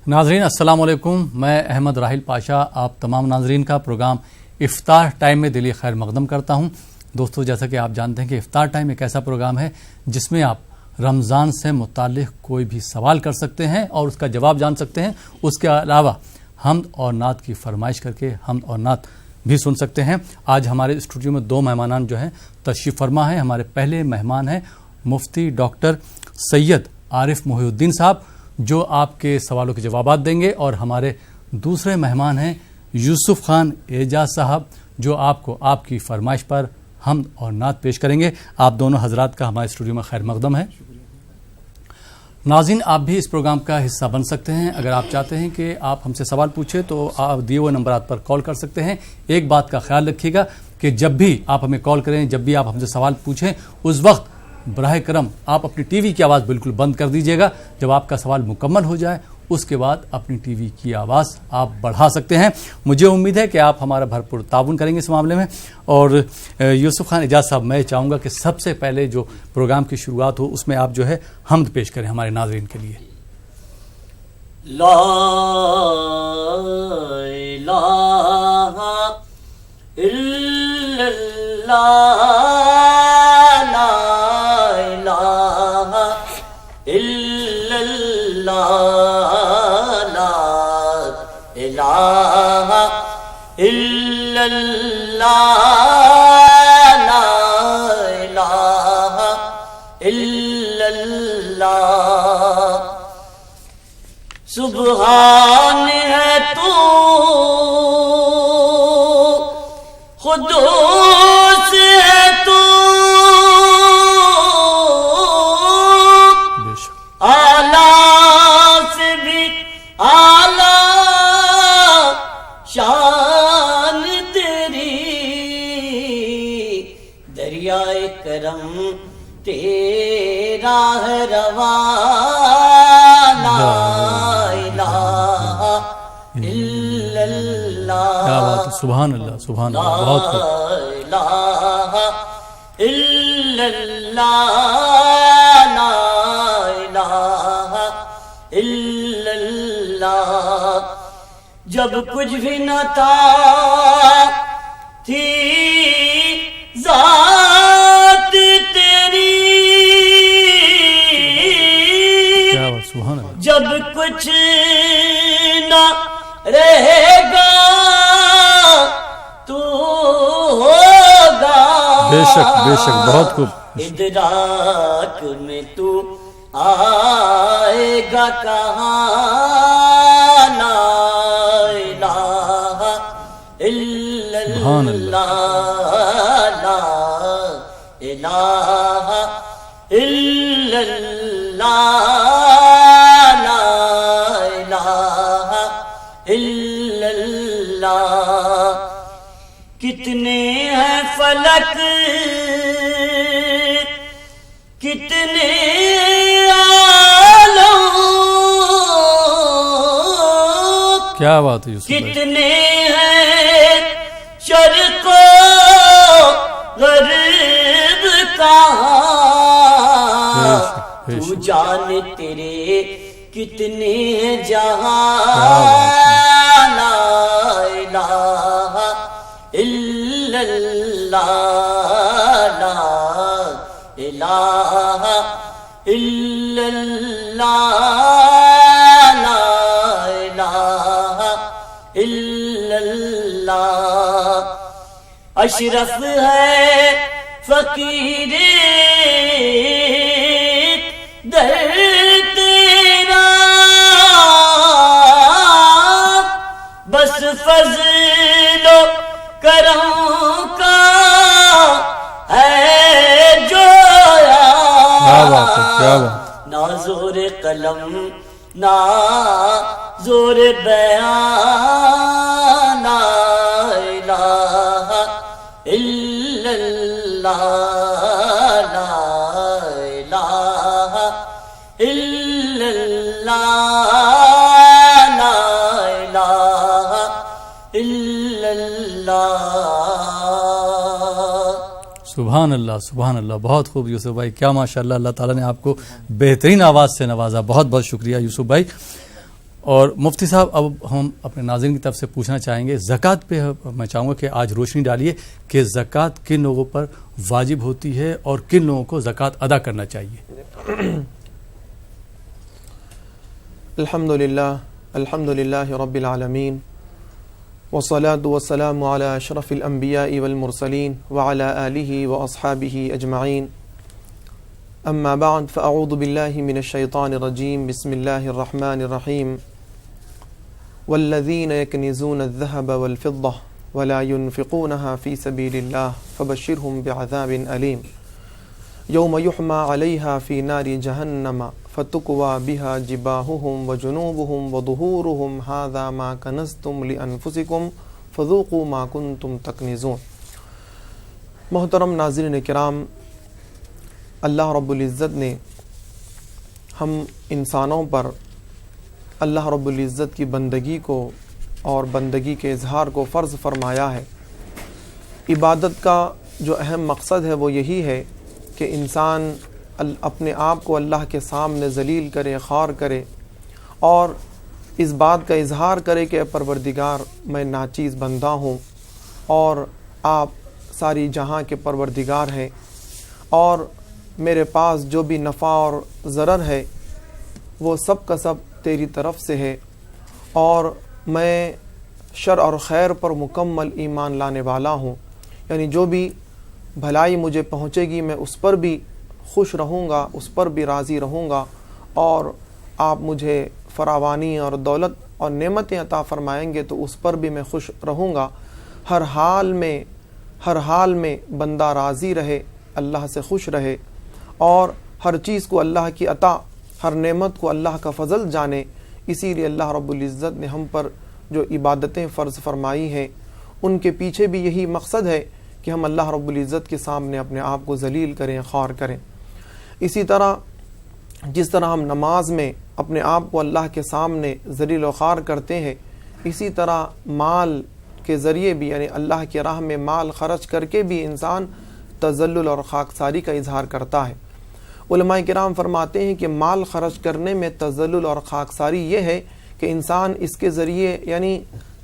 ناظرین السلام علیکم، میں احمد راحیل پاشا آپ تمام ناظرین کا پروگرام افطار ٹائم میں دلی خیر مقدم کرتا ہوں۔ دوستو، جیسا کہ آپ جانتے ہیں کہ افطار ٹائم ایک ایسا پروگرام ہے جس میں آپ رمضان سے متعلق کوئی بھی سوال کر سکتے ہیں اور اس کا جواب جان سکتے ہیں۔ اس کے علاوہ حمد اور نعت کی فرمائش کر کے حمد اور نعت بھی سن سکتے ہیں۔ آج ہمارے اسٹوڈیو میں 2 مہمانان جو ہیں تشریف فرما ہیں۔ ہمارے پہلے مہمان ہیں مفتی ڈاکٹر سید عارف محی الدین صاحب، جو آپ کے سوالوں کے جوابات دیں گے، اور ہمارے دوسرے مہمان ہیں یوسف خان اعجاز صاحب، جو آپ کو آپ کی فرمائش پر حمد اور نعت پیش کریں گے۔ آپ دونوں حضرات کا ہمارے اسٹوڈیو میں خیر مقدم ہے۔ ناظرین، آپ بھی اس پروگرام کا حصہ بن سکتے ہیں۔ اگر آپ چاہتے ہیں کہ آپ ہم سے سوال پوچھیں تو آپ دیے ہوئے نمبرات پر کال کر سکتے ہیں۔ ایک بات کا خیال رکھیے گا کہ جب بھی آپ ہمیں کال کریں، جب بھی آپ ہم سے سوال پوچھیں، اس وقت براہ کرم آپ اپنی ٹی وی کی آواز بالکل بند کر دیجیے گا۔ جب آپ کا سوال مکمل ہو جائے اس کے بعد اپنی ٹی وی کی آواز آپ بڑھا سکتے ہیں۔ مجھے امید ہے کہ آپ ہمارا بھرپور تعاون کریں گے اس معاملے میں۔ اور یوسف خان اعجاز صاحب، میں چاہوں گا کہ سب سے پہلے جو پروگرام کی شروعات ہو اس میں آپ جو ہے حمد پیش کریں ہمارے ناظرین کے لیے۔ لا الہ الا اللہ، لا الہ الا اللہ، لا الہ الا اللہ، لا الہ الا اللہ۔ سبحان ہے تو قدوس ہے تو، اعلیٰ سے بھی اعلیٰ شان تیری، دریائے کرم تیرا ہے رواں، لا الہ الا اللہ۔ کیا بات ہے، سبحان اللہ، سبحان اللہ، بہت خوب۔ لا الہ الا اللہ، لا الہ الا اللہ۔ جب کچھ بھی نہ تھا تھی ذات تیری، کیا بات، سبحان اللہ۔ جب کچھ نہ رہے گا تو ہوگا، بے شک بے شک، بہت خوب۔ ادراک میں تو آئے گا کہاں، لا الہ الا سبحان اللہ، لا الہ الا اللہ، لا الہ الا اللہ۔ کتنے ہیں فلک، کتنے عالم، کیا بات ہے یوسف بھائی، کتنے ہیں شرق و غرب کہاں، تو جان تیرے کتنے جہاں، لا الہ الا اللہ، لا الہ الا اللہ، لا الہ الا اللہ۔ اشرف ہے فقیر در تیرا، بس فضل و کرم کا ہے جو کیا بات ہے، کیا بات۔ نہ زور قلم نہ زور بیان، لا الہ الا اللہ، لا الہ الا اللہ، لا الہ الا اللہ۔ سبحان اللہ، سبحان اللہ، بہت خوب یوسف بھائی، کیا ماشاء اللہ، اللہ تعالیٰ نے آپ کو بہترین آواز سے نوازا، بہت بہت شکریہ یوسف بھائی۔ اور مفتی صاحب اب ہم اپنے ناظرین کی طرف سے پوچھنا چاہیں گے زکوٰۃ پہ میں چاہوں گا کہ آج روشنی ڈالیے کہ زکوٰۃ کن لوگوں پر واجب ہوتی ہے اور کن لوگوں کو زکوٰۃ ادا کرنا چاہیے. الحمد للہ رب العالمین والصلاة والسلام على اشرف الانبیاء والمرسلین وعلى آلہ واصحابہ اجمعین. اما بعد فاعوذ باللہ من الشیطان الرجیم. بسم اللہ الرحمن الرحیم. والذین یکنزون الذهب والفضة ولا ينفقونها في سبيل الله فبشرهم بعذاب أليم يوم يحمى عليها في نار جهنم فتكوى بها جباههم وجنوبهم وظهورهم هذا ما كنزتم لأنفسكم فذوقوا ما كنتم تكنزون. محترم ناظرین کرام، اللہ رب العزت نے ہم انسانوں پر اللہ رب العزت کی بندگی کو اور بندگی کے اظہار کو فرض فرمایا ہے. عبادت کا جو اہم مقصد ہے وہ یہی ہے کہ انسان اپنے آپ کو اللہ کے سامنے ذلیل کرے، خوار کرے اور اس بات کا اظہار کرے کہ اے پروردگار میں ناچیز بندہ ہوں اور آپ ساری جہاں کے پروردگار ہیں اور میرے پاس جو بھی نفع اور ضرر ہے وہ سب کا سب تیری طرف سے ہے اور میں شر اور خیر پر مکمل ایمان لانے والا ہوں. یعنی جو بھی بھلائی مجھے پہنچے گی میں اس پر بھی خوش رہوں گا، اس پر بھی راضی رہوں گا اور آپ مجھے فراوانی اور دولت اور نعمتیں عطا فرمائیں گے تو اس پر بھی میں خوش رہوں گا. ہر حال میں بندہ راضی رہے، اللہ سے خوش رہے اور ہر چیز کو اللہ کی عطا، ہر نعمت کو اللہ کا فضل جانے. اسی لیے اللہ رب العزت نے ہم پر جو عبادتیں فرض فرمائی ہیں ان کے پیچھے بھی یہی مقصد ہے کہ ہم اللہ رب العزت کے سامنے اپنے آپ کو ذلیل کریں، خوار کریں. اسی طرح جس طرح ہم نماز میں اپنے آپ کو اللہ کے سامنے ذلیل و خوار کرتے ہیں، اسی طرح مال کے ذریعے بھی، یعنی اللہ کی راہ میں مال خرچ کر کے بھی انسان تذلل اور خاکساری کا اظہار کرتا ہے. علماء کرام فرماتے ہیں کہ مال خرچ کرنے میں تذلل اور خاکساری یہ ہے کہ انسان اس کے ذریعے، یعنی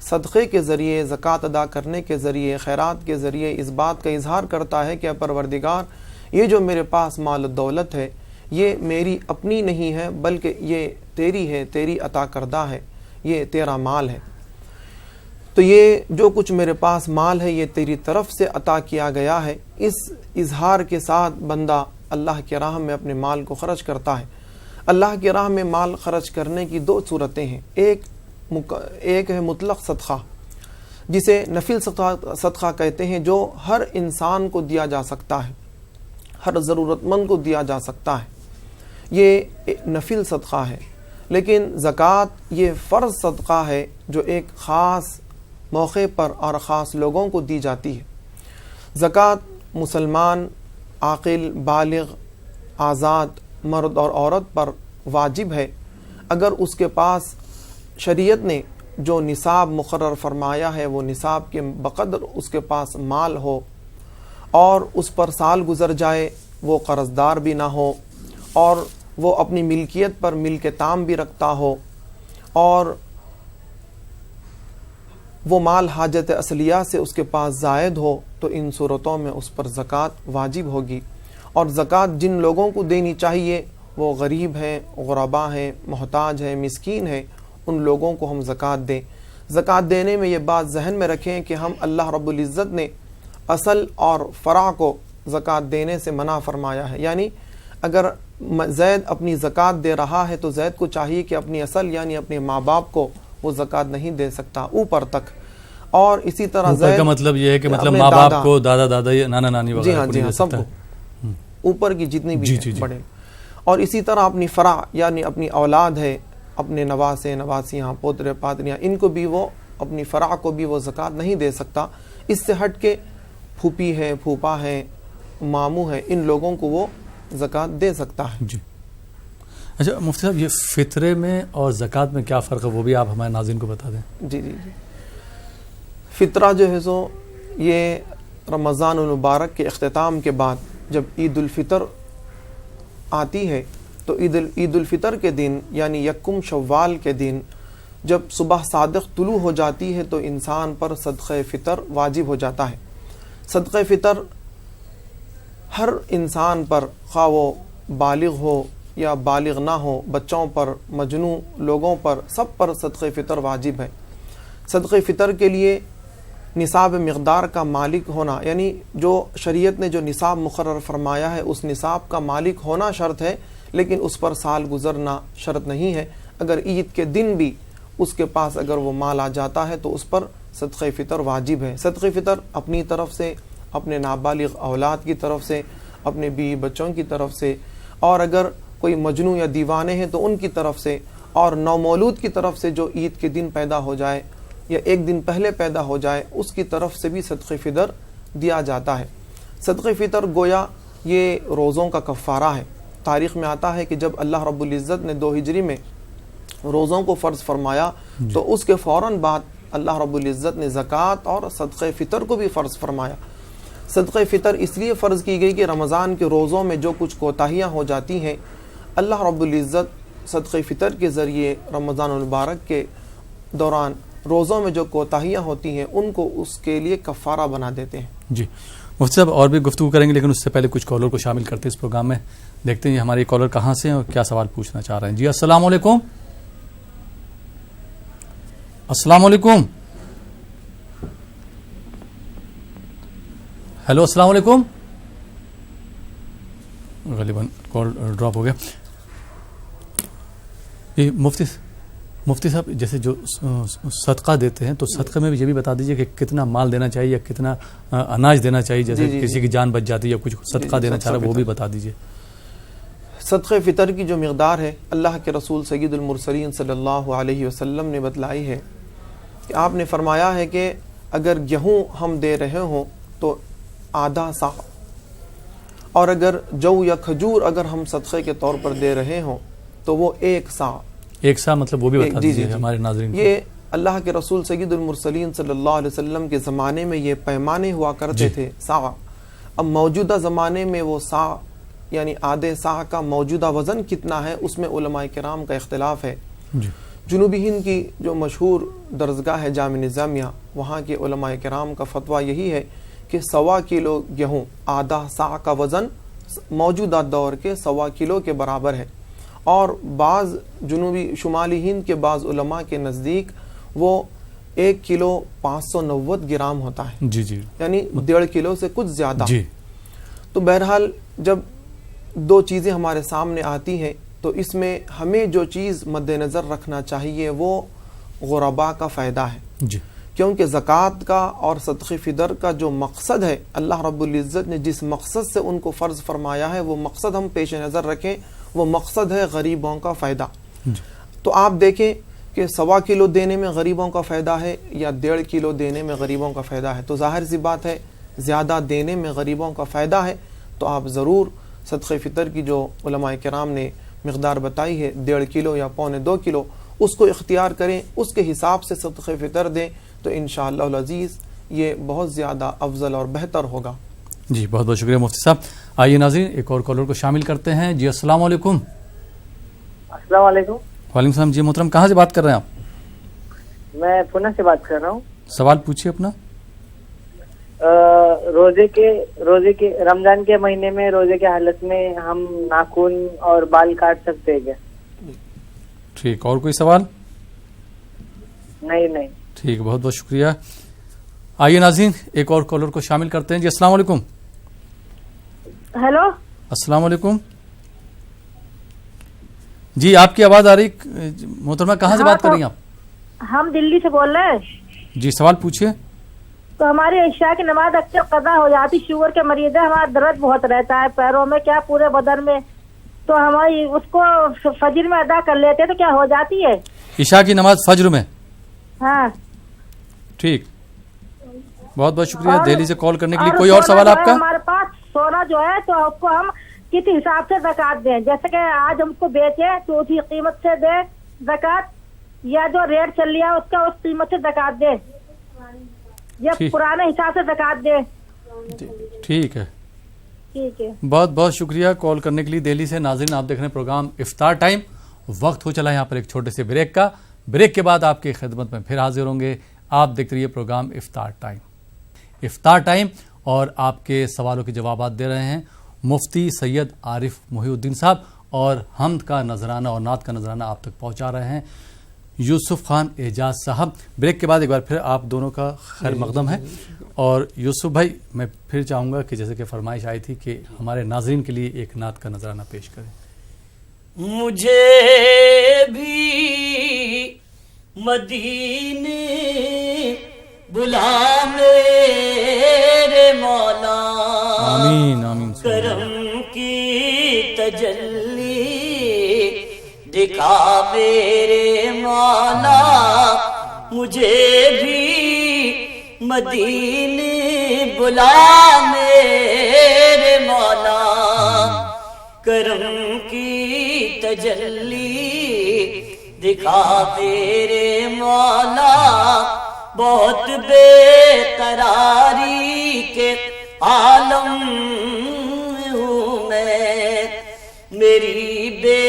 صدقے کے ذریعے، زکوٰۃ ادا کرنے کے ذریعے، خیرات کے ذریعے اس بات کا اظہار کرتا ہے کہ اے پروردگار یہ جو میرے پاس مال و دولت ہے یہ میری اپنی نہیں ہے بلکہ یہ تیری ہے، تیری عطا کردہ ہے، یہ تیرا مال ہے. تو یہ جو کچھ میرے پاس مال ہے یہ تیری طرف سے عطا کیا گیا ہے. اس اظہار کے ساتھ بندہ اللہ کی راہ میں اپنے مال کو خرچ کرتا ہے. اللہ کی راہ میں مال خرچ کرنے کی دو صورتیں ہیں. ایک ہے مطلق صدقہ جسے نفل صدقہ کہتے ہیں، جو ہر انسان کو دیا جا سکتا ہے، ہر ضرورت مند کو دیا جا سکتا ہے، یہ نفل صدقہ ہے. لیکن زکوٰۃ یہ فرض صدقہ ہے جو ایک خاص موقع پر اور خاص لوگوں کو دی جاتی ہے. زکوٰۃ مسلمان عاقل، بالغ، آزاد مرد اور عورت پر واجب ہے اگر اس کے پاس شریعت نے جو نصاب مقرر فرمایا ہے وہ نصاب کے بقدر اس کے پاس مال ہو اور اس پر سال گزر جائے، وہ قرض دار بھی نہ ہو اور وہ اپنی ملکیت پر ملک تام بھی رکھتا ہو اور وہ مال حاجت اصلیہ سے اس کے پاس زائد ہو، تو ان صورتوں میں اس پر زکوٰۃ واجب ہوگی. اور زکوٰۃ جن لوگوں کو دینی چاہیے وہ غریب ہیں، غربا ہیں، محتاج ہیں، مسکین ہیں، ان لوگوں کو ہم زکوٰۃ دیں. زکوٰۃ دینے میں یہ بات ذہن میں رکھیں کہ ہم اللہ رب العزت نے اصل اور فرع کو زکوٰۃ دینے سے منع فرمایا ہے. یعنی اگر زید اپنی زکوٰۃ دے رہا ہے تو زید کو چاہیے کہ اپنی اصل یعنی اپنے ماں باپ کو وہ زکوٰۃ نہیں دے سکتا اوپر تک. اور اسی طرح زید کا مطلب یہ ہے کہ مطلب ماں باپ کو، دادا دادی، نانا نانی وغیرہ جی ہاں سب کو، اوپر کی جتنی بھی بڑے. اور اسی طرح اپنی فرع یعنی اپنی اولاد ہے، اپنے نواسے، نواسیاں، پوترے پاتریاں، ان کو بھی وہ اپنی فرع کو بھی وہ زکوٰۃ نہیں دے سکتا. اس سے ہٹ کے پھوپھی ہے، پھوپا ہے، ماموں ہے، ان لوگوں کو وہ زکوٰۃ دے سکتا ہے. جی اچھا مفتی صاحب، یہ فطرے میں اور زکوٰۃ میں کیا فرق ہے وہ بھی آپ ہمارے ناظرین کو بتا دیں. جی فطرہ جو ہے سو یہ رمضان المبارک کے اختتام کے بعد جب عید الفطر آتی ہے تو عید الفطر کے دن یعنی یکم شوال کے دن جب صبح صادق طلوع ہو جاتی ہے تو انسان پر صدقہ فطر واجب ہو جاتا ہے. صدقہ فطر ہر انسان پر، خواہ وہ بالغ ہو یا بالغ نہ ہو، بچوں پر، مجنوں لوگوں پر، سب پر صدقہ فطر واجب ہے. صدقہ فطر کے لیے نصاب مقدار کا مالک ہونا، یعنی جو شریعت نے جو نصاب مقرر فرمایا ہے اس نصاب کا مالک ہونا شرط ہے، لیکن اس پر سال گزرنا شرط نہیں ہے. اگر عید کے دن بھی اس کے پاس اگر وہ مال آ جاتا ہے تو اس پر صدقہ فطر واجب ہے. صدقہ فطر اپنی طرف سے، اپنے نابالغ اولاد کی طرف سے، اپنے بیوی بچوں کی طرف سے، اور اگر کوئی مجنوں یا دیوانے ہیں تو ان کی طرف سے، اور نومولود کی طرف سے جو عید کے دن پیدا ہو جائے یا ایک دن پہلے پیدا ہو جائے اس کی طرف سے بھی صدقہ فطر دیا جاتا ہے. صدقہ فطر گویا یہ روزوں کا کفارہ ہے. تاریخ میں آتا ہے کہ جب اللہ رب العزت نے 2 ہجری میں روزوں کو فرض فرمایا تو اس کے فوراً بعد اللہ رب العزت نے زکوٰۃ اور صدقہ فطر کو بھی فرض فرمایا. صدقہ فطر اس لیے فرض کی گئی کہ رمضان کے روزوں میں جو کچھ کوتاہیاں ہو جاتی ہیں، اللہ رب العزت صدقہ فطر کے ذریعے رمضان المبارک کے دوران روزوں میں جو کوتاہیاں ہوتی ہیں ان کو اس کے لیے کفارہ بنا دیتے ہیں. جی مفتی صاحب اور بھی گفتگو کریں گے، لیکن اس سے پہلے کچھ کالر کو شامل کرتے ہیں اس پروگرام میں. دیکھتے ہیں ہمارے کالر کہاں سے ہیں اور کیا سوال پوچھنا چاہ رہے ہیں. جی السلام علیکم. السلام علیکم. ہیلو السلام علیکم. غالباً کال ڈراپ ہو گیا. یہ مفتی صاحب جیسے جو صدقہ دیتے ہیں تو صدقے میں یہ بھی بتا دیجئے کہ کتنا مال دینا چاہیے یا کتنا اناج دینا چاہیے، جیسے کسی کی جان بچ جاتی ہے یا کچھ صدقہ دینا چاہ رہا ہے وہ بھی بتا دیجئے. صدقہ فطر کی جو مقدار ہے اللہ کے رسول سید المرسلین صلی اللہ علیہ وسلم نے بتلائی ہے کہ آپ نے فرمایا ہے کہ اگر گیہوں ہم دے رہے ہوں تو آدھا سا، اور اگر جو یا کھجور اگر ہم صدقے کے طور پر دے رہے ہوں تو وہ 1 سا. 1 سا مطلب وہ بھی بتا دیجیے ہمارے ناظرین. یہ اللہ کے رسول سید المرسلین صلی اللہ علیہ وسلم کے زمانے میں یہ پیمانے ہوا کرتے تھے سا. اب موجودہ زمانے میں وہ سا یعنی آدھے سا کا موجودہ وزن کتنا ہے اس میں علماء کرام کا اختلاف ہے. جنوبی ہند کی جو مشہور درسگاہ ہے جامع نظامیہ، وہاں کے علماء کرام کا فتویٰ یہی ہے کہ 1.25 کلو گیہوں آدھا سا کا وزن موجودہ دور کے 1.25 کلو کے برابر ہے. اور بعض جنوبی شمالی ہند کے بعض علماء کے نزدیک وہ 1 کلو 590 گرام ہوتا ہے. جی یعنی 1.5 کلو سے کچھ زیادہ. تو بہرحال جب 2 چیزیں ہمارے سامنے آتی ہیں تو اس میں ہمیں جو چیز مد نظر رکھنا چاہیے وہ غرباء کا فائدہ ہے. کیونکہ زکوٰۃ کا اور صدقہ فطر کا جو مقصد ہے، اللہ رب العزت نے جس مقصد سے ان کو فرض فرمایا ہے وہ مقصد ہم پیش نظر رکھیں، وہ مقصد ہے غریبوں کا فائدہ. تو آپ دیکھیں کہ 1.25 کلو دینے میں غریبوں کا فائدہ ہے یا 1.5 کلو دینے میں غریبوں کا فائدہ ہے. تو ظاہر سی بات ہے زیادہ دینے میں غریبوں کا فائدہ ہے. تو آپ ضرور صدقہ فطر کی جو علماء کرام نے مقدار بتائی ہے 1.5 کلو یا 1.25 کلو اس کو اختیار کریں، اس کے حساب سے صدقہ فطر دیں تو انشاءاللہ العزیز یہ بہت زیادہ افضل اور بہتر ہوگا. جی بہت بہت شکریہ مفتی صاحب. آئیے ناظرین ایک اور کالر کو شامل کرتے ہیں. جی السلام علیکم. السلام علیکم. وعلیکم السلام. جی محترم کہاں سے بات کر رہے ہیں آپ؟ میں پونے سے بات کر رہا ہوں. سوال پوچھیے اپنا. روزے کے رمضان کے مہینے میں روزے کے حالت میں ہم ناخن اور بال کاٹ سکتے ہیں کیا؟ ٹھیک. اور کوئی سوال؟ نہیں. ٹھیک بہت بہت شکریہ. آئیے ناظرین ایک اور کالر کو شامل کرتے ہیں. جی السلام علیکم. ہیلو السلام علیکم. جی آپ کی آواز آ رہی محترمہ، کہاں سے بات کر رہی ہیں آپ؟ ہم دلی سے بول رہے ہیں. جی سوال پوچھیے. تو ہماری عشاء کی نماز اکثر قضا ہو جاتی، شوگر کے مریض ہیں، ہمارا درد بہت رہتا ہے پیروں میں، کیا پورے بدن میں، تو ہماری اس کو فجر میں ادا کر لیتے تو کیا ہو جاتی ہے؟ عشاء کی نماز فجر میں؟ ہاں ٹھیک بہت بہت شکریہ دہلی سے کال کرنے کے لیے. کوئی اور سوال آپ کا؟ ہمارے پاس سونا جو ہے تو اس کو ہم کس حساب سے زکوٰۃ دیں؟ جیسے کہ آج ہم کو بیچے تو اسی قیمت سے دیں زکوٰۃ، یا جو ریٹ چل رہا ہے اس کا اس قیمت سے زکوٰۃ دیں، یا پرانے حساب سے زکوٰۃ دیں؟ ٹھیک ہے بہت بہت شکریہ کال کرنے کے لیے دہلی سے. ناظرین آپ دیکھ رہے ہیں پروگرام افطار ٹائم. وقت ہو چلا ہے یہاں پر ایک چھوٹے سے بریک کا. بریک کے بعد آپ کی خدمت میں پھر حاضر ہوں گے. آپ دیکھ رہیے پروگرام افطار ٹائم اور آپ کے سوالوں کے جوابات دے رہے ہیں مفتی سید عارف محی الدین صاحب, اور حمد کا نذرانہ اور نعت کا نذرانہ آپ تک پہنچا رہے ہیں یوسف خان اعجاز صاحب. بریک کے بعد ایک بار پھر آپ دونوں کا خیر مقدم ہے. اور یوسف بھائی, میں پھر چاہوں گا کہ جیسے کہ فرمائش آئی تھی کہ ہمارے ناظرین کے لیے ایک نعت کا نذرانہ پیش کریں. مجھے بھی مدینے بلا میرے مولا, آمین آمین. کرم کی تجلی دکھا میرے مولا, مجھے بھی مدینے بلا میرے مولا, کرم کی تجلی دکھا میرے مولا. بہت بے قراری کے عالم ہوں میں, میری بے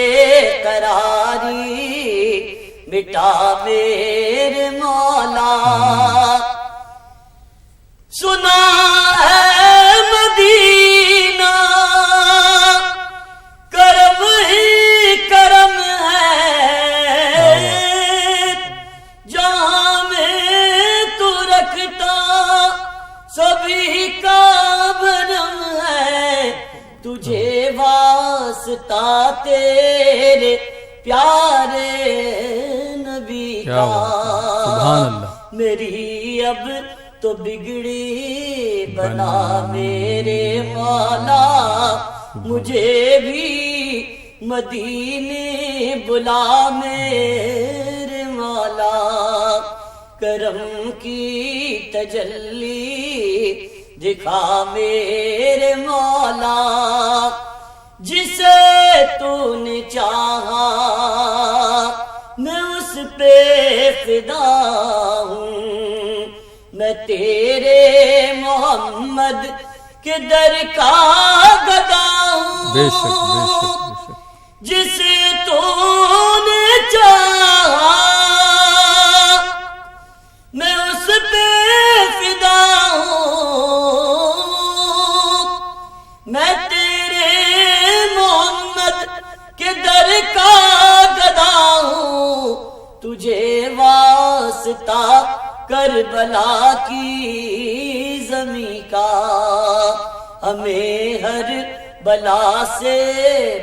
قراری مٹا میرے مولا. سنا ہے مدینہ کرم ہی کرم ہے, جہاں میں تو رکھتا سبھی کا بھرم ہے, تجھے واسطہ تیرے پیارے نبی کا. سبحان اللہ. میری اب تو بگڑی بنا میرے مولا, مجھے بھی مدینے بلا میرے مولا. کرم کی تجلی دکھا میرے مولا, جسے تو نے چاہا میں اس پہ فدا ہوں, میں تیرے محمد کے در کا گدا ہوں. بے شک بے شک بے شک. جسے تو نے چاہا میں اس پہ فدا ہوں, میں تیرے محمد کے در کا گدا ہوں, تجھے واسطہ کربلا کی زمین کا, ہمیں ہر بلا سے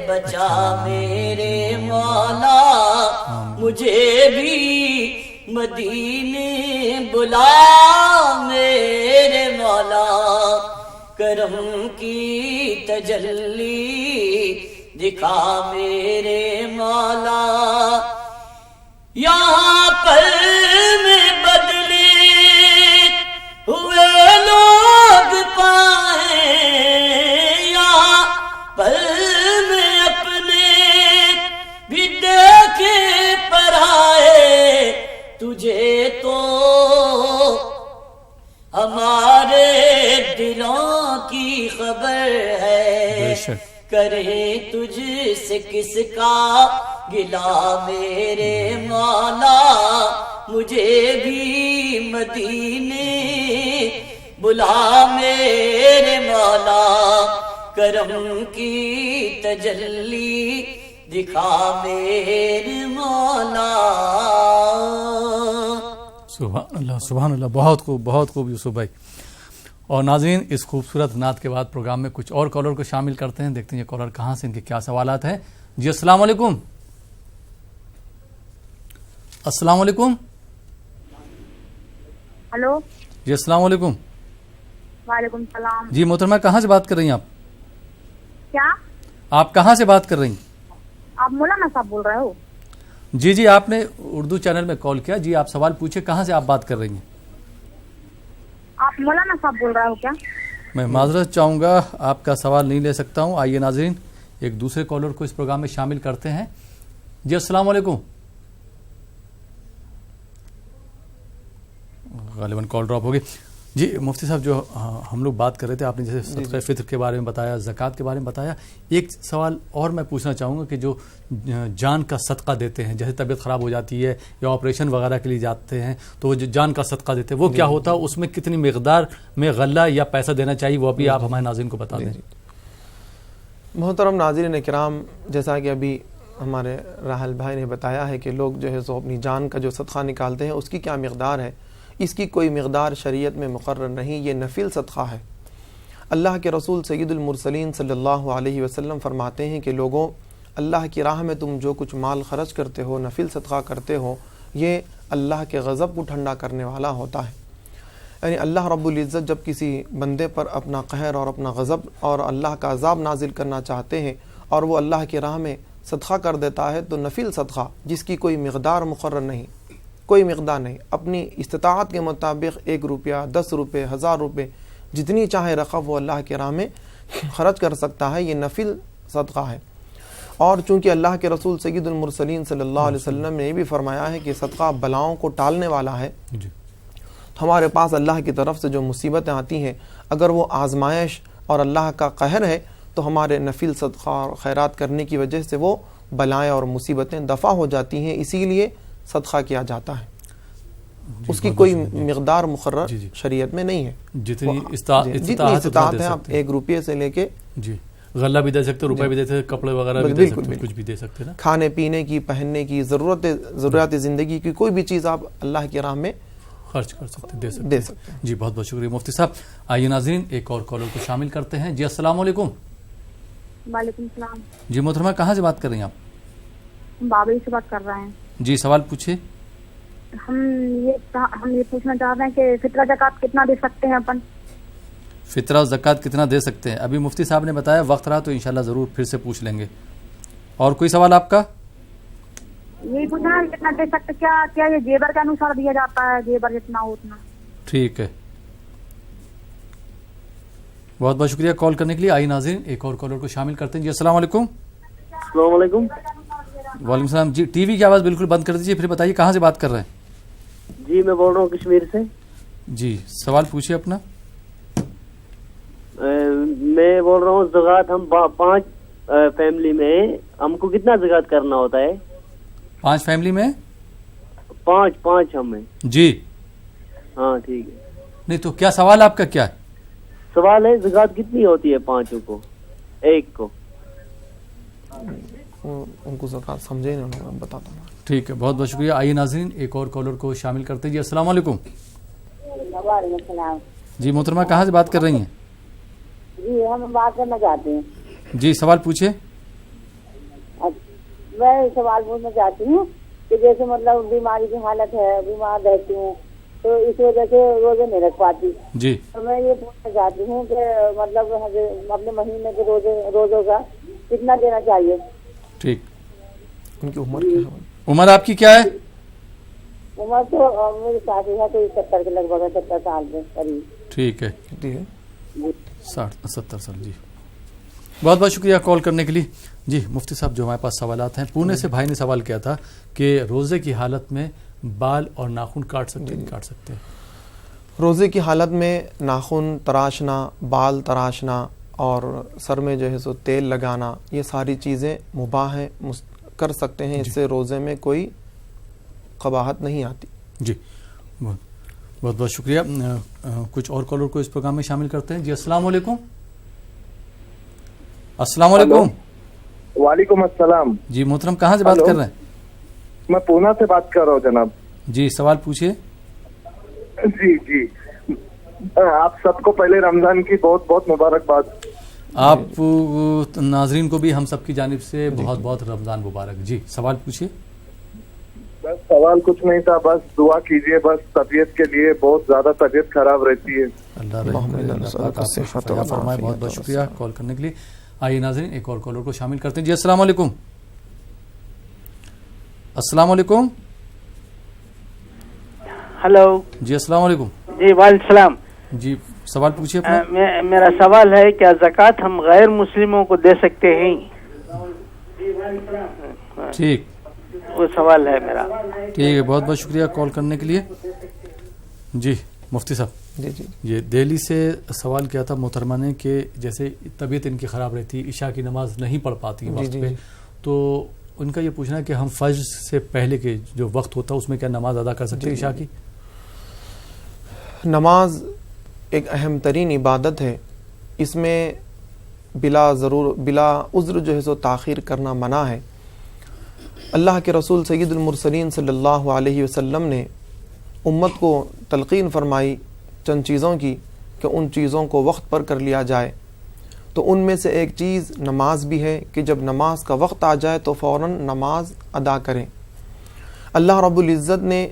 بچا میرے مولا, مجھے بھی مدینے بلا میرے مولا. کرم کی تجلی دکھا میرے مولا. یہاں پر میں بدلے ہوئے لوگ پائیں, یہاں پر میں اپنے بھی دیکھے پرائے, تجھے تو ہمارے دلوں کی خبر ہے, کرے تجھ سے کس کا گلا میرے مولا, مجھے بھی مدینے بلا میرے مولا. کرم کی تجلی دکھا میرے مولا. سبحان اللہ. بہت خوب یوسف بھائی. اور ناظرین, اس خوبصورت نعت کے بعد پروگرام میں کچھ اور کالر کو شامل کرتے ہیں. دیکھتے ہیں یہ کالر کہاں سے, ان کے کیا سوالات ہیں. جی السلام علیکم. السلام علیکم. ہلو. جی السلام علیکم. وعلیکم السلام. جی محترمہ, کہاں سے بات کر رہی ہیں آپ؟ کیا آپ کہاں سے بات کر رہی ہیں؟ آپ مولانا صاحب بول رہے ہو؟ جی آپ نے اردو چینل میں کال کیا. جی آپ سوال پوچھے, کہاں سے آپ بات کر رہی ہیں؟ آپ مولانا صاحب بول رہے ہو کیا؟ میں معذرت چاہوں گا, آپ کا سوال نہیں لے سکتا ہوں. آئیے ناظرین ایک دوسرے کالر کو اس پروگرام میں شامل کرتے ہیں. جی السلام علیکم. غالباً کال ڈراپ ہوگی. جی مفتی صاحب، جو ہم لوگ بات کر رہے تھے، آپ نے جیسے صدقہ فطر کے بارے میں بتایا، زکوٰۃ کے بارے میں بتایا، ایک سوال اور میں پوچھنا چاہوں گا کہ جو جان کا صدقہ دیتے ہیں، جیسے طبیعت خراب ہو جاتی ہے یا آپریشن وغیرہ کے لیے جاتے ہیں تو وہ جو جان کا صدقہ دیتے ہیں وہ کیا ہوتا ہے، اس میں کتنی مقدار میں غلہ یا پیسہ دینا چاہیے، وہ بھی آپ ہمارے ناظرین کو بتا دیں۔ محترم ناظرین کرام، جیسا کہ ابھی ہمارے راحل بھائی نے بتایا ہے کہ لوگ جو ہے سو اپنی جان کا جو صدقہ نکالتے ہیں اس کی کیا مقدار ہے، اس کی کوئی مقدار شریعت میں مقرر نہیں، یہ نفل صدقہ ہے۔ اللہ کے رسول سید المرسلین صلی اللہ علیہ وسلم فرماتے ہیں کہ لوگوں، اللہ کی راہ میں تم جو کچھ مال خرچ کرتے ہو، نفل صدقہ کرتے ہو، یہ اللہ کے غضب کو ٹھنڈا کرنے والا ہوتا ہے۔ یعنی اللہ رب العزت جب کسی بندے پر اپنا قہر اور اپنا غضب اور اللہ کا عذاب نازل کرنا چاہتے ہیں اور وہ اللہ کی راہ میں صدقہ کر دیتا ہے تو نفل صدقہ جس کی کوئی مقدار مقرر نہیں، کوئی مقدار نہیں، اپنی استطاعت کے مطابق 1 روپیہ، 10 روپے، 1000 روپے، جتنی چاہے رقم وہ اللہ کی راہ میں خرچ کر سکتا ہے، یہ نفل صدقہ ہے۔ اور چونکہ اللہ کے رسول سید المرسلین صلی اللہ علیہ وسلم نے یہ بھی فرمایا ہے کہ صدقہ بلاؤں کو ٹالنے والا ہے، ہمارے پاس اللہ کی طرف سے جو مصیبتیں آتی ہیں اگر وہ آزمائش اور اللہ کا قہر ہے تو ہمارے نفل صدقہ اور خیرات کرنے کی وجہ سے وہ بلائیں اور مصیبتیں دفع ہو جاتی ہیں، اسی لیے صدقہ کیا جاتا ہے۔ اس کی کوئی مقدار مقرر شریعت میں نہیں ہے، جتنی استطاعت ہے، آپ 1 روپیے سے لے کے جی غلہ بھی دے سکتے، روپے بھی دے سکتے، کپڑے وغیرہ بھی دے سکتے، کچھ بھی دے سکتے نا، کھانے پینے کی، پہننے کی، ضرورت زندگی کی کوئی بھی چیز آپ اللہ کی راہ میں خرچ کر سکتے، دے سکتے ہیں۔ جی بہت بہت شکریہ مفتی صاحب۔ آئیے ناظرین ایک اور کالر کو شامل کرتے ہیں۔ جی السلام علیکم۔ وعلیکم السلام۔ جی محترمہ کہاں سے بات کر رہی ہیں آپ؟ بابری سے بات کر رہے ہیں۔ جی سوال پوچھیے۔ ہم یہ پوچھنا چاہتے ہیں کہ فطرہ زکوٰۃ کتنا دے سکتے ہیں اپن؟ فطرہ زکوٰۃ کتنا دے سکتے ہیں؟ ابھی مفتی صاحب نے بتایا، وقت رہا تو انشاءاللہ ضرور پھر سے پوچھ لیں گے۔ اور کوئی سوال آپ کا؟ یہی پوچھنا ہے کتنا دے سکتے، کیا یہ جیبر کے انوسار دیا جاتا ہے، جیبر جتنا ہو اتنا؟ ٹھیک ہے، بہت بہت شکریہ کال کرنے کے لیے۔ آئی ناظرین ایک اور کالر کو شامل کرتے ہیں۔ جی السلام علیکم۔ السلام علیکم۔ وعلیکم السلام۔ جی ٹی وی کی آواز بالکل بند کر دیجیے، پھر بتائیے کہاں سے بات کر رہے ہیں؟ جی میں بول رہا ہوں کشمیر سے۔ جی سوال پوچھیے اپنا۔ میں بول رہا ہوں زکوٰۃ ہم 5 فیملی میں ہم کو کتنا زکوٰۃ کرنا ہوتا ہے؟ 5 فیملی میں 5 ہم ہیں۔ جی ہاں ٹھیک ہے۔ نہیں تو کیا سوال آپ کا کیا ہے؟ سوال ہے زکوٰۃ کتنی ہوتی ہے 5 کو، 1 کو؟ ان کو زکوٰۃ سمجھے نہیں، میں بتاتا ہوں۔ ٹھیک ہے، بہت بہت شکریہ۔ آئیے ناظرین ایک اور کالر کو شامل کرتے ہیں۔ جی السلام علیکم۔ وعلیکم السلام۔ جی محترمہ کہاں سے بات کر رہی ہیں؟ جی ہم بات کرنا چاہتے ہیں۔ جی سوال پوچھیے۔ میں سوال پوچھنا چاہتی ہوں کہ جیسے مطلب بیماری کی حالت ہے، بیمار رہتی ہوں تو اس وجہ سے روزے نہیں رکھ پاتی، جی تو میں یہ پوچھنا چاہتی ہوں کہ مطلب اپنے مہینے کے روزوں کا کتنا دینا چاہیے؟ ٹھیک۔ ان کی عمر کیا ہے؟ عمر آپ کی کیا ہے؟ عمر تو میری شادی ہے تو 70 کے لگ بھگ 70 سال کے قریب۔ ٹھیک ہے، کتنی ہے؟ 60-70 سال۔ جی بہت بہت شکریہ کال کرنے کے لیے۔ جی مفتی صاحب جو ہمارے پاس سوالات ہیں، پونے سے بھائی نے سوال کیا تھا کہ روزے کی حالت میں بال اور ناخن کاٹ سکتے نہیں کاٹ سکتے؟ روزے کی حالت میں ناخن تراشنا، بال تراشنا اور سر میں جو ہے سو تیل لگانا، یہ ساری چیزیں مباح ہیں، کر سکتے ہیں، اس سے روزے میں کوئی قباحت نہیں آتی۔ جی بہت بہت شکریہ۔ کچھ اور کالر کو اس پروگرام میں شامل کرتے ہیں۔ جی السلام علیکم۔ السلام علیکم۔ وعلیکم السلام۔ جی محترم کہاں سے بات کر رہے ہیں؟ میں پونا سے بات کر رہا ہوں جناب۔ جی سوال پوچھیے۔ جی آپ سب کو پہلے رمضان کی بہت بہت مبارکباد۔ آپ ناظرین کو بھی ہم سب کی جانب سے بہت بہت رمضان مبارک۔ جی سوال پوچھیے۔ بس سوال کچھ نہیں تھا، بس دعا کیجیے، بس طبیعت کے لیے بہت زیادہ طبیعت خراب رہتی ہے۔ اللہ فرمائے۔ بہت بہت شکریہ کال کرنے کے لیے۔ آئیے ناظرین ایک اور کالر کو شامل کرتے ہیں۔ جی السلام علیکم۔ السلام علیکم۔ ہلو جی السلام علیکم۔ جی وعلیکم السلام۔ جی سوال پوچھیے اپنا۔ میرا سوال ہے کیا زکوٰۃ ہم غیر مسلموں کو دے سکتے ہیں؟ ٹھیک، وہ سوال ہے میرا۔ ٹھیک ہے، بہت بہت شکریہ کال کرنے کے لیے۔ جی مفتی صاحب۔ جی جی یہ دہلی سے سوال کیا تھا محترمہ نے کہ جیسے طبیعت ان کی خراب رہتی، عشاء کی نماز نہیں پڑھ پاتی وقت پہ، تو ان کا یہ پوچھنا ہے کہ ہم فجر سے پہلے کے جو وقت ہوتا ہے اس میں کیا نماز ادا کر سکتے ہیں عشاء کی؟ نماز ایک اہم ترین عبادت ہے، اس میں بلا عذر جو ہے سو تاخیر کرنا منع ہے۔ اللہ کے رسول سید المرسلین صلی اللہ علیہ وسلم نے امت کو تلقین فرمائی چند چیزوں کی کہ ان چیزوں کو وقت پر کر لیا جائے، تو ان میں سے ایک چیز نماز بھی ہے کہ جب نماز کا وقت آ جائے تو فوراً نماز ادا کریں۔ اللہ رب العزت نے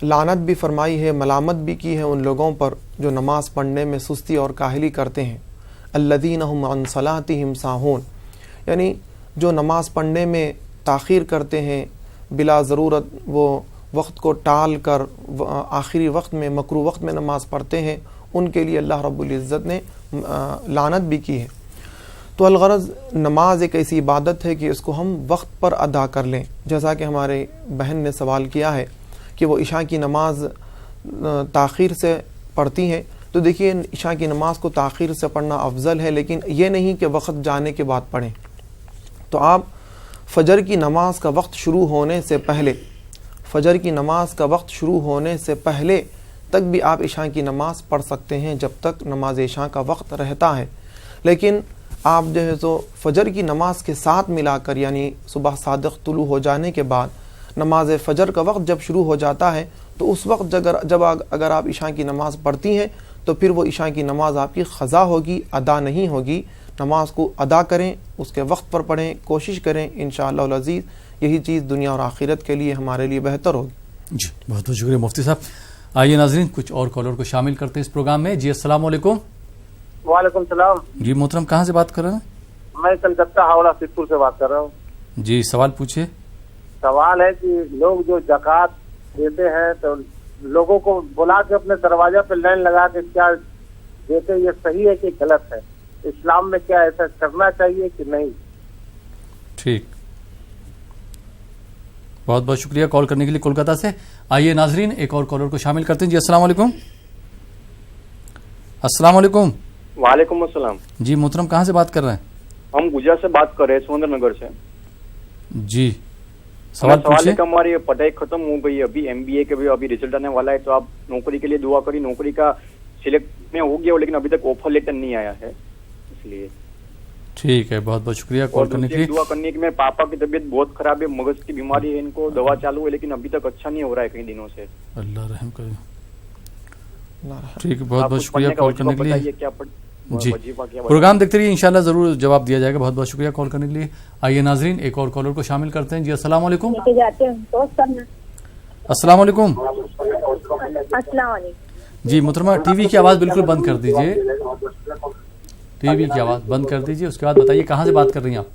لعنت بھی فرمائی ہے، ملامت بھی کی ہے ان لوگوں پر جو نماز پڑھنے میں سستی اور کاہلی کرتے ہیں، الذین هم عن صلاتهم ساہون، یعنی جو نماز پڑھنے میں تاخیر کرتے ہیں، بلا ضرورت وہ وقت کو ٹال کر آخری وقت میں مکروہ وقت میں نماز پڑھتے ہیں، ان کے لیے اللہ رب العزت نے لعنت بھی کی ہے۔ تو الغرض نماز ایک ایسی عبادت ہے کہ اس کو ہم وقت پر ادا کر لیں، جیسا کہ ہمارے بہن نے سوال کیا ہے کہ وہ عشاء کی نماز تاخیر سے پڑھتی ہیں، تو دیکھیے عشاء کی نماز کو تاخیر سے پڑھنا افضل ہے، لیکن یہ نہیں کہ وقت جانے کے بعد پڑھیں۔ تو آپ فجر کی نماز کا وقت شروع ہونے سے پہلے، فجر کی نماز کا وقت شروع ہونے سے پہلے تک بھی آپ عشاء کی نماز پڑھ سکتے ہیں جب تک نماز عشاء کا وقت رہتا ہے، لیکن آپ جو ہے تو فجر کی نماز کے ساتھ ملا کر، یعنی صبح صادق طلوع ہو جانے کے بعد نماز فجر کا وقت جب شروع ہو جاتا ہے تو اس وقت اگر آپ عشاء کی نماز پڑھتی ہیں تو پھر وہ عشاء کی نماز آپ کی قضا ہوگی، ادا نہیں ہوگی۔ نماز کو ادا کریں، اس کے وقت پر پڑھیں، کوشش کریں، انشاءاللہ العزیز یہی چیز دنیا اور آخرت کے لیے ہمارے لیے بہتر ہوگی۔ جی بہت بہت شکریہ مفتی صاحب۔ آئیے ناظرین کچھ اور کالر کو شامل کرتے ہیں اس پروگرام میں۔ جی السلام علیکم۔ وعلیکم السلام۔ جی محترم کہاں سے بات کر رہے ہیں؟ میں کلکتہ حوالہ سدھپور سے بات کر رہا ہوں۔ جی سوال پوچھیے۔ سوال ہے کہ لوگ جو زکوٰۃ دیتے ہیں تو لوگوں کو بلا کے اپنے دروازہ پہ لائن لگا کے کیا دیتے، یہ صحیح ہے کہ غلط ہے؟ اسلام میں کیا ایسا کرنا چاہیے کہ نہیں؟ ٹھیک، بہت بہت شکریہ کال کرنے کے لیے کولکاتہ سے۔ آئیے ناظرین ایک اور کالر کو شامل کرتے ہیں۔ جی السلام علیکم۔ السلام علیکم۔ وعلیکم السلام۔ جی محترم کہاں سے بات کر رہے ہیں؟ ہم گجرات سے بات کر رہے ہیں، سمندر نگر سے۔ جی سوال پوچھیے۔ ہے کہ ہماری پڑھائی ختم ہو گئی، ابھی MBA کے بھی ابھی ریزلٹ آنے والا ہے، تو آپ نوکری کے لیے دعا کری۔ نوکری کا سلیکٹ میں ہو گیا لیکن ابھی تک آفر لیٹر نہیں آیا ہے، اس لیے۔ ٹھیک ہے، بہت بہت شکریہ کال کرنے کے لیے۔ دعا کرنے کی، میرے پاپا کی طبیعت بہت خراب ہے، مغز کی بیماری ہے، ان کو دوا چالو ہے لیکن ابھی تک اچھا نہیں ہو رہا ہے کئی دنوں سے۔ اللہ رحم کرے۔ ٹھیک ہے، بہت بہت شکریہ کال کرنے کے لیے۔ جی پروگرام دیکھتے رہیے، انشاءاللہ ضرور جواب دیا جائے گا۔ بہت بہت شکریہ کال کرنے کے لیے۔ آئیے ناظرین ایک اور کالر کو شامل کرتے ہیں۔ جی السلام علیکم۔ السلام علیکم۔ السلام علیکم۔ جی محترمہ ٹی وی کی آواز بالکل بند کر دیجیے، ٹی وی کی آواز بند کر دیجیے، اس کے بعد بتائیے کہاں سے بات کر رہی ہیں آپ؟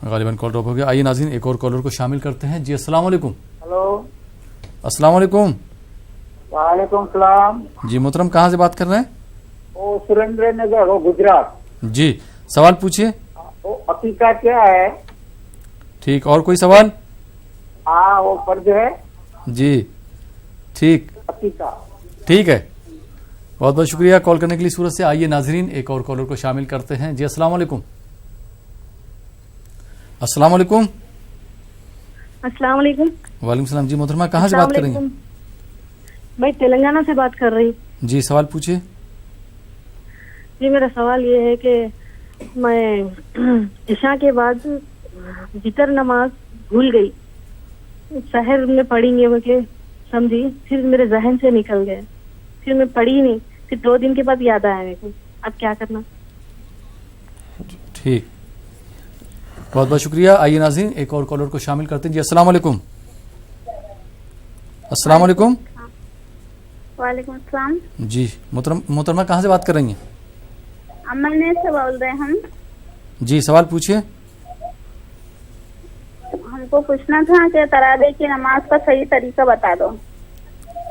غالباً کال ڈراپ ہو گیا۔ آئیے ناظرین ایک اور کالر کو شامل کرتے ہیں۔ جی السلام علیکم۔ ہلو السلام علیکم۔ وعلیکم السلام۔ جی محترم کہاں سے بات کر رہے ہیں؟ وہ سریندر نگر ہو، گجرات۔ جی سوال پوچھیے۔ وہ عقیقہ کیا ہے؟ ٹھیک، اور کوئی سوال؟ ہاں وہ فرض ہے۔ جی ٹھیک، عقیقہ ٹھیک ہے، بہت بہت شکریہ کال کرنے کے لیے صورت سے۔ آئیے ناظرین ایک اور کالر کو شامل کرتے ہیں۔ جی السلام علیکم۔ السلام علیکم۔ السلام علیکم۔ وعلیکم السلام۔ جی محترمہ کہاں سے بات کر رہی ہیں؟ میں تلنگانہ سے بات کر رہی ہوں۔ جی سوال پوچھیے۔ جی میرا سوال یہ ہے کہ میں عشاء کے بعد وتر نماز بھول گئی، سحر میں پڑھیں گے مجھے سمجھی، پھر میرے ذہن سے نکل گئے، پھر میں پڑھی نہیں، پھر 2 دن کے بعد یاد آیا میرے کو، اب کیا کرنا؟ ٹھیک، بہت بہت شکریہ۔ آئیے ناظرین ایک اور کالر کو شامل کرتے ہیں۔ جی السلام علیکم۔ السلام علیکم۔ وعلیکم السلام۔ جی محترمہ کہاں سے بات کر رہی ہیں؟ امن سے بول رہے ہیں ہم۔ جی سوال پوچھیے۔ ہم کو پوچھنا تھا کہ تراویح کی نماز کا صحیح طریقہ بتا دو۔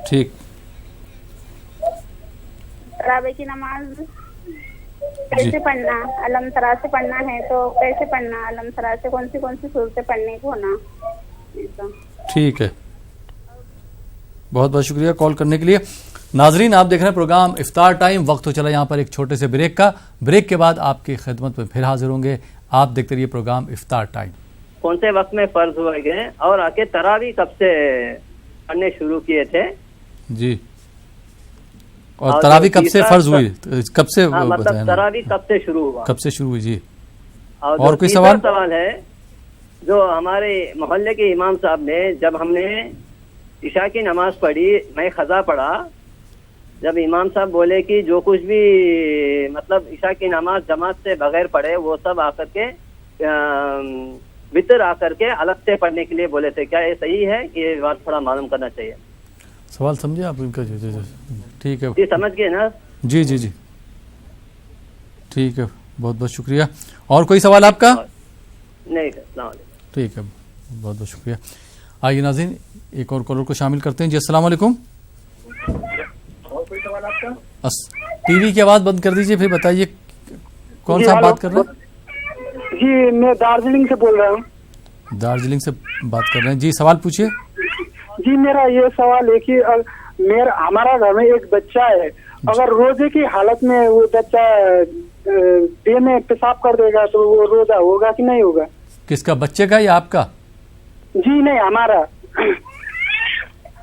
ٹھیک، تراویح کی نماز کیسے پڑھنا؟ علم ترا سے پڑھنا ہے تو کیسے پڑھنا؟ علم ترا سے کون سی صورتیں پڑھنے کو ہونا؟ ٹھیک ہے، بہت بہت شکریہ کال کرنے کے لیے. ناظرین آپ دیکھ رہے ہیں پروگرام افطار ٹائم. وقت ہو چلا یہاں پر ایک چھوٹے سے بریک کا. بریک کے بعد آپ کی خدمت میں پھر حاضر ہوں گے. آپ دیکھتے رہیے پروگرام افطار ٹائم. کون سے وقت میں فرض ہوئے گئے اور آ کے تراویح کب سے پڑھنے شروع کیے تھے؟ جی اور تراویح کب سے فرض ہوئی, کب سے مطلب تراویح کب سے شروع ہوا, کب سے شروع ہوئی؟ جی اور کوئی سوال ہے جو ہمارے محلے کے امام صاحب نے, جب ہم نے عشاء کی نماز پڑھی, میں قضا پڑھا, جب امام صاحب بولے کہ جو کچھ بھی مطلب عشاء کی نماز جماعت سے بغیر پڑھے وہ سب آ کر کے وطر آ کر کے الگ سے پڑھنے کے لیے بولے تھے, کیا یہ صحیح ہے؟ یہ بات تھوڑا معلوم کرنا چاہیے. سوال سمجھے آپ ان کا؟ ٹھیک ہے جی سمجھ گئے نا. جی جی جی ٹھیک ہے, بہت بہت شکریہ. اور کوئی سوال آپ کا؟ نہیں سر, السلام علیکم. ٹھیک ہے, بہت بہت شکریہ. آئیے ناظرین ایک اور کالر کو شامل کرتے ہیں. جی السلام علیکم. ٹی وی کی آواز بند کر دیجیے, پھر بتائیے کون سا بات کر رہے ہیں؟ جی میں دارجلنگ سے بول رہا ہوں. دارجلنگ سے بات کر رہے ہیں, جی سوال پوچھیے. جی میرا یہ سوال ہے کہ ہمارا گھر میں ایک بچہ ہے, اگر روزے کی حالت میں وہ بچہ دے میں پیشاب کر دے گا تو وہ روزہ ہوگا کہ نہیں ہوگا؟ کس کا, بچے کا یا آپ کا؟ جی نہیں, ہمارا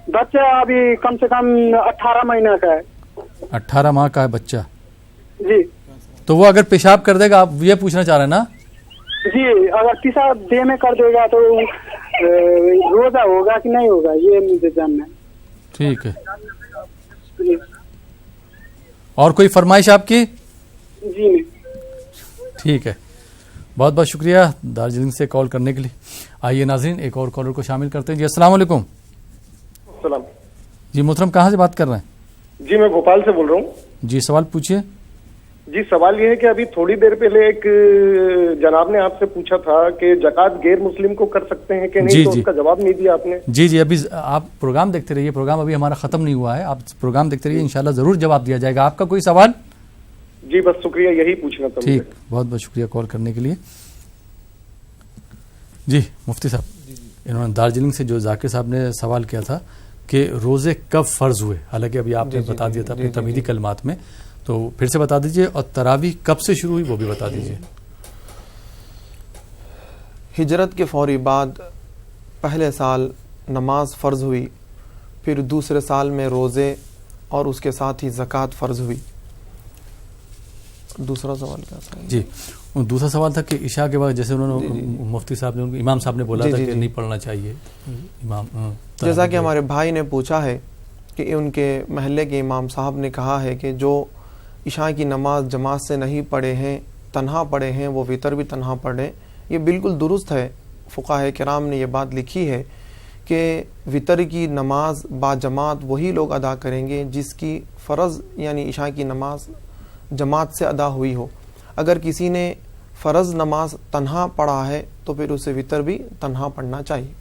بچہ ابھی کم سے کم 18 مہینہ کا ہے. 18 ماہ کا ہے بچہ؟ جی. تو وہ اگر پیشاب کر دے گا, آپ یہ پوچھنا چاہ رہے ہیں نا؟ جی اگر پیشاب دے میں کر دے گا تو روزہ ہوگا کہ نہیں ہوگا, یہ مجھے جاننا ہے. ٹھیک ہے. اور کوئی فرمائش آپ کی؟ جی نہیں. ٹھیک ہے, بہت بہت شکریہ دارجلنگ سے کال کرنے کے لیے. آئیے ناظرین ایک اور کالر کو شامل کرتے ہیں. جی السلام علیکم. السلام. جی محترم کہاں سے بات کر رہے ہیں؟ جی میں بھوپال سے بول رہا ہوں. جی سوال پوچھیے. جی سوال یہ ہے کہ ابھی تھوڑی دیر پہلے ایک جناب نے آپ سے پوچھا تھا کہ زکوٰۃ غیر مسلم کو کر سکتے ہیں کہ نہیں, تو اس کا جواب نہیں دیا آپ نے. جی ابھی آپ پروگرام دیکھتے رہیے, پروگرام ابھی ہمارا ختم نہیں ہوا ہے, آپ پروگرام دیکھتے رہیے, انشاءاللہ ضرور جواب دیا جائے گا. آپ کا کوئی سوال؟ جی بس شکریہ, یہی پوچھنا تھا. ٹھیک, بہت بہت شکریہ کال کرنے کے لیے. جی مفتی صاحب, انہوں نے دارجلنگ سے جو ذاکر صاحب نے سوال کیا تھا کہ روزے کب فرض ہوئے, حالانکہ ابھی آپ نے بتا دیا تھا اپنے تمہیدی کلمات میں, تو پھر سے بتا دیجئے, اور تراویح کب سے شروع ہوئی وہ بھی بتا دیجئے. ہجرت کے فوری بعد پہلے سال نماز فرض ہوئی, پھر دوسرے سال میں روزے اور اس کے ساتھ ہی زکوٰۃ فرض ہوئی. دوسرا سوال کیا تھا؟ جی دوسرا سوال تھا کہ عشاء کے بعد جیسے انہوں نے مفتی صاحب نے امام صاحب نے بولا تھا کہ نہیں پڑھنا چاہیے امام, جیسا کہ ہمارے بھائی نے پوچھا ہے کہ ان کے محلے کے امام صاحب نے کہا ہے کہ جو عشاء کی نماز جماعت سے نہیں پڑھے ہیں, تنہا پڑھے ہیں, وہ وطر بھی تنہا پڑھیں. یہ بالکل درست ہے. فقہاء کرام نے یہ بات لکھی ہے کہ وطر کی نماز با جماعت وہی لوگ ادا کریں گے جس کی فرض یعنی عشاء کی نماز جماعت سے ادا ہوئی ہو. اگر کسی نے فرض نماز تنہا پڑھا ہے تو پھر اسے وطر بھی تنہا پڑھنا چاہیے.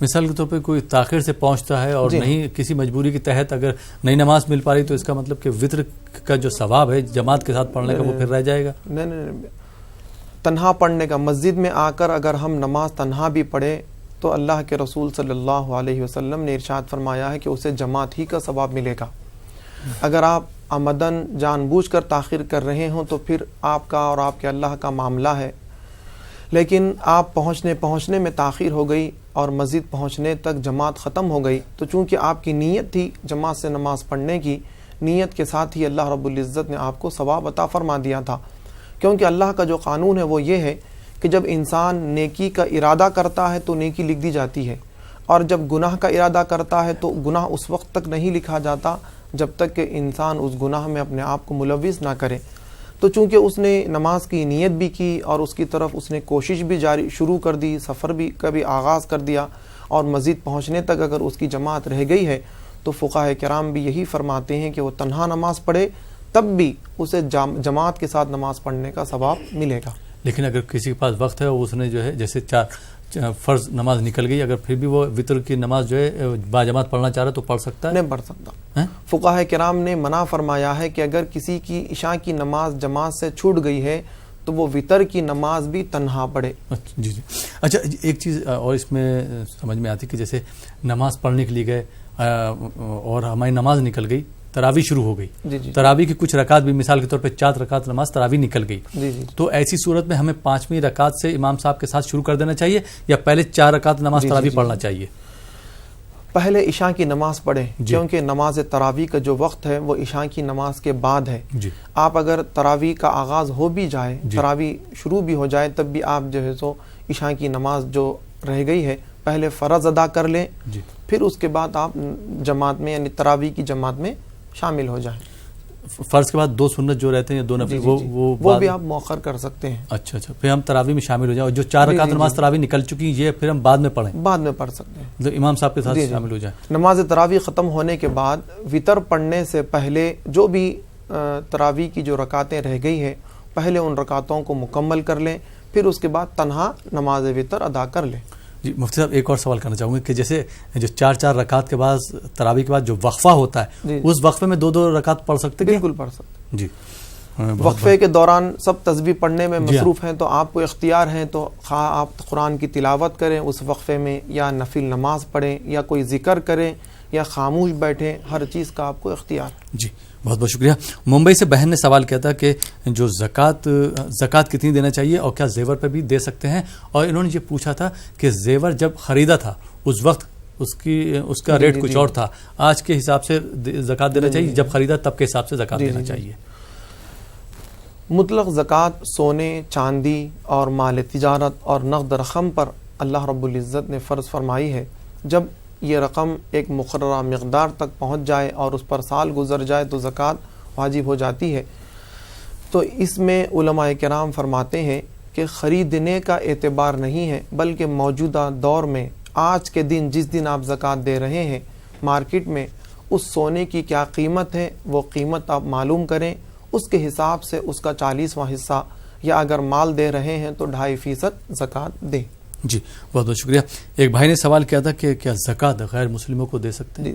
مثال کے طور پہ کوئی تاخیر سے پہنچتا ہے اور نہیں کسی مجبوری کے تحت اگر نئی نماز مل پا رہی تو اس کا مطلب کہ وطر کا جو ثواب ہے جماعت کے ساتھ پڑھنے کا وہ پھر رہ جائے گا. نہیں, تنہا پڑھنے کا, مسجد میں آ کر اگر ہم نماز تنہا بھی پڑھے تو اللہ کے رسول صلی اللہ علیہ وسلم نے ارشاد فرمایا ہے کہ اسے جماعت ہی کا ثواب ملے گا. اگر آپ عمدن جان بوجھ کر تاخیر کر رہے ہوں تو پھر آپ کا اور آپ کے اللہ کا معاملہ ہے. لیکن آپ پہنچنے میں تاخیر ہو گئی اور مسجد پہنچنے تک جماعت ختم ہو گئی, تو چونکہ آپ کی نیت تھی جماعت سے نماز پڑھنے کی, نیت کے ساتھ ہی اللہ رب العزت نے آپ کو ثواب عطا فرما دیا تھا. کیونکہ اللہ کا جو قانون ہے وہ یہ ہے کہ جب انسان نیکی کا ارادہ کرتا ہے تو نیکی لکھ دی جاتی ہے, اور جب گناہ کا ارادہ کرتا ہے تو گناہ اس وقت تک نہیں لکھا جاتا جب تک کہ انسان اس گناہ میں اپنے آپ کو ملوث نہ کرے. تو چونکہ اس نے نماز کی نیت بھی کی اور اس کی طرف اس نے کوشش بھی جاری شروع کر دی, سفر بھی کا بھی آغاز کر دیا, اور مزید پہنچنے تک اگر اس کی جماعت رہ گئی ہے تو فقہاء کرام بھی یہی فرماتے ہیں کہ وہ تنہا نماز پڑھے تب بھی اسے جماعت کے ساتھ نماز پڑھنے کا ثواب ملے گا. لیکن اگر کسی کے پاس وقت ہے اس نے جو ہے جیسے 4 فرض نماز نکل گئی, اگر پھر بھی وہ وطر کی نماز جو ہے باجماعت پڑھنا چاہ رہا ہے تو پڑھ سکتا ہے؟ نہیں پڑھ سکتا. فقہاء کرام نے منع فرمایا ہے کہ اگر کسی کی عشاء کی نماز جماعت سے چھوٹ گئی ہے تو وہ وطر کی نماز بھی تنہا پڑھے. جی. اچھا ایک چیز اور اس میں سمجھ میں آتی کہ جیسے نماز پڑھنے کے لیے گئے, اور ہماری نماز نکل گئی، تراویح شروع ہو گئی، تراویح کی کچھ رکعت بھی مثال کے طور پہ 4 رکعت نماز تراویح نکل گئی، تو ایسی صورت میں ہمیں 5ویں رکعت سے امام صاحب کے ساتھ شروع کر دینا چاہیے یا پہلے 4 رکعت نماز تراویح پڑھنا چاہیے؟ پہلے عشاء کی نماز پڑھیں، کیونکہ نماز تراویح کا جو وقت ہے وہ عشاء کی نماز کے بعد ہے۔ آپ اگر تراویح کا آغاز ہو بھی جائے، تراویح شروع بھی ہو جائے، تب بھی آپ جو ہے سو عشاء کی نماز جو رہ گئی ہے پہلے فرض ادا کر لیں، پھر اس کے بعد آپ جماعت میں یعنی تراویح کی جماعت میں شامل ہو جائیں۔ فرض کے بعد 2 سنت جو رہتے ہیں 2 نفل وہ بھی آپ مؤخر کر سکتے ہیں۔ اچھا، پھر ہم تراویح میں شامل ہو جائیں، اور جو 4 رکعت نماز تراویح نکل چکی یہ پھر ہم بعد میں پڑھیں، بعد میں پڑھ سکتے ہیں، امام صاحب کے ساتھ شامل ہو جائیں۔ نماز تراویح ختم ہونے کے بعد وطر پڑھنے سے پہلے جو بھی تراویح کی جو رکعتیں رہ گئی ہیں پہلے ان رکعتوں کو مکمل کر لیں، پھر اس کے بعد تنہا نماز وطر ادا کر لیں۔ جی مفتی صاحب، ایک اور سوال کرنا چاہوں گا کہ جیسے جو 4 رکعت کے بعد تراویح کے بعد جو وقفہ ہوتا ہے اس وقفے میں 2 رکعت پڑھ سکتے ہیں؟ بالکل پڑھ سکتے ہیں جی۔ وقفے کے دوران سب تسبیح پڑھنے میں مصروف ہیں تو آپ کو اختیار ہیں تو خواہ آپ قرآن کی تلاوت کریں اس وقفے میں، یا نفل نماز پڑھیں، یا کوئی ذکر کریں، یا خاموش بیٹھیں، ہر چیز کا آپ کو اختیار۔ جی بہت بہت شکریہ۔ ممبئی سے بہن نے سوال کیا تھا کہ جو زکوٰۃ کتنی دینا چاہیے اور کیا زیور پہ بھی دے سکتے ہیں، اور انہوں نے یہ پوچھا تھا کہ زیور جب خریدا تھا اس وقت اس کا ریٹ کچھ اور تھا، آج کے حساب سے زکوٰۃ دینا چاہیے، جب خریدا تب کے حساب سے زکوٰۃ دینا چاہیے؟ مطلق زکوٰۃ سونے، چاندی اور مال تجارت اور نقد رقم پر اللہ رب العزت نے فرض فرمائی ہے۔ جب یہ رقم ایک مقررہ مقدار تک پہنچ جائے اور اس پر سال گزر جائے تو زکوٰۃ واجب ہو جاتی ہے۔ تو اس میں علماء کرام فرماتے ہیں کہ خریدنے کا اعتبار نہیں ہے، بلکہ موجودہ دور میں آج کے دن جس دن آپ زکوٰۃ دے رہے ہیں مارکیٹ میں اس سونے کی کیا قیمت ہے وہ قیمت آپ معلوم کریں، اس کے حساب سے اس کا 40واں حصہ یا اگر مال دے رہے ہیں تو 2.5% زکوٰۃ دیں۔ جی بہت بہت شکریہ۔ ایک بھائی نے سوال کیا تھا کہ کیا زکوٰۃ غیر مسلموں کو دے سکتے ہیں؟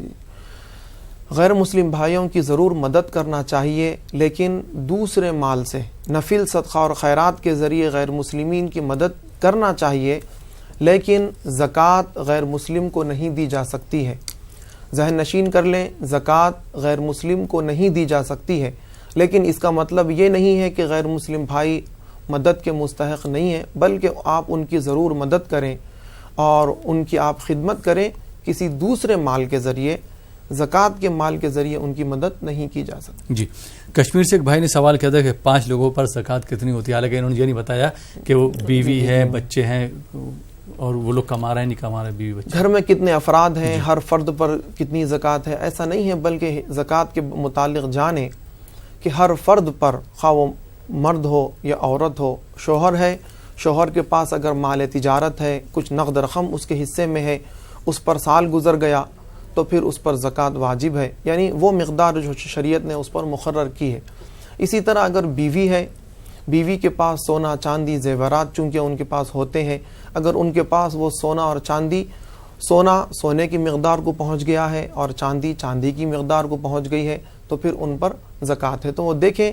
غیر مسلم بھائیوں کی ضرور مدد کرنا چاہیے، لیکن دوسرے مال سے نفل صدقہ اور خیرات کے ذریعے غیر مسلمین کی مدد کرنا چاہیے، لیکن زکوٰۃ غیر مسلم کو نہیں دی جا سکتی ہے۔ ذہن نشین کر لیں، زکوٰۃ غیر مسلم کو نہیں دی جا سکتی ہے، لیکن اس کا مطلب یہ نہیں ہے کہ غیر مسلم بھائی مدد کے مستحق نہیں ہیں، بلکہ آپ ان کی ضرور مدد کریں اور ان کی آپ خدمت کریں، کسی دوسرے مال کے ذریعے، زکوٰۃ کے مال کے ذریعے ان کی مدد نہیں کی جا سکتی۔ جی کشمیر سے ایک بھائی نے سوال کیا تھا کہ 5 لوگوں پر زکوٰۃ کتنی ہوتی ہے، حالانکہ انہوں نے یہ نہیں بتایا کہ وہ بیوی ہے، بچے ہیں، اور وہ لوگ کما رہے ہیں نہیں کما رہے، بیوی بچے، گھر میں کتنے افراد ہیں، ہر فرد پر کتنی زکوٰۃ ہے، ایسا نہیں ہے، بلکہ زکوٰۃ کے متعلق جانیں کہ ہر فرد پر، خواہ وہ مرد ہو یا عورت ہو، شوہر ہے، شوہر کے پاس اگر مال تجارت ہے، کچھ نقد رقم اس کے حصے میں ہے، اس پر سال گزر گیا تو پھر اس پر زکوٰۃ واجب ہے، یعنی وہ مقدار جو شریعت نے اس پر مقرر کی ہے۔ اسی طرح اگر بیوی ہے، بیوی کے پاس سونا چاندی زیورات چونکہ ان کے پاس ہوتے ہیں، اگر ان کے پاس وہ سونا اور چاندی، سونا سونے کی مقدار کو پہنچ گیا ہے اور چاندی چاندی کی مقدار کو پہنچ گئی ہے تو پھر ان پر زکوٰۃ ہے۔ تو وہ دیکھیں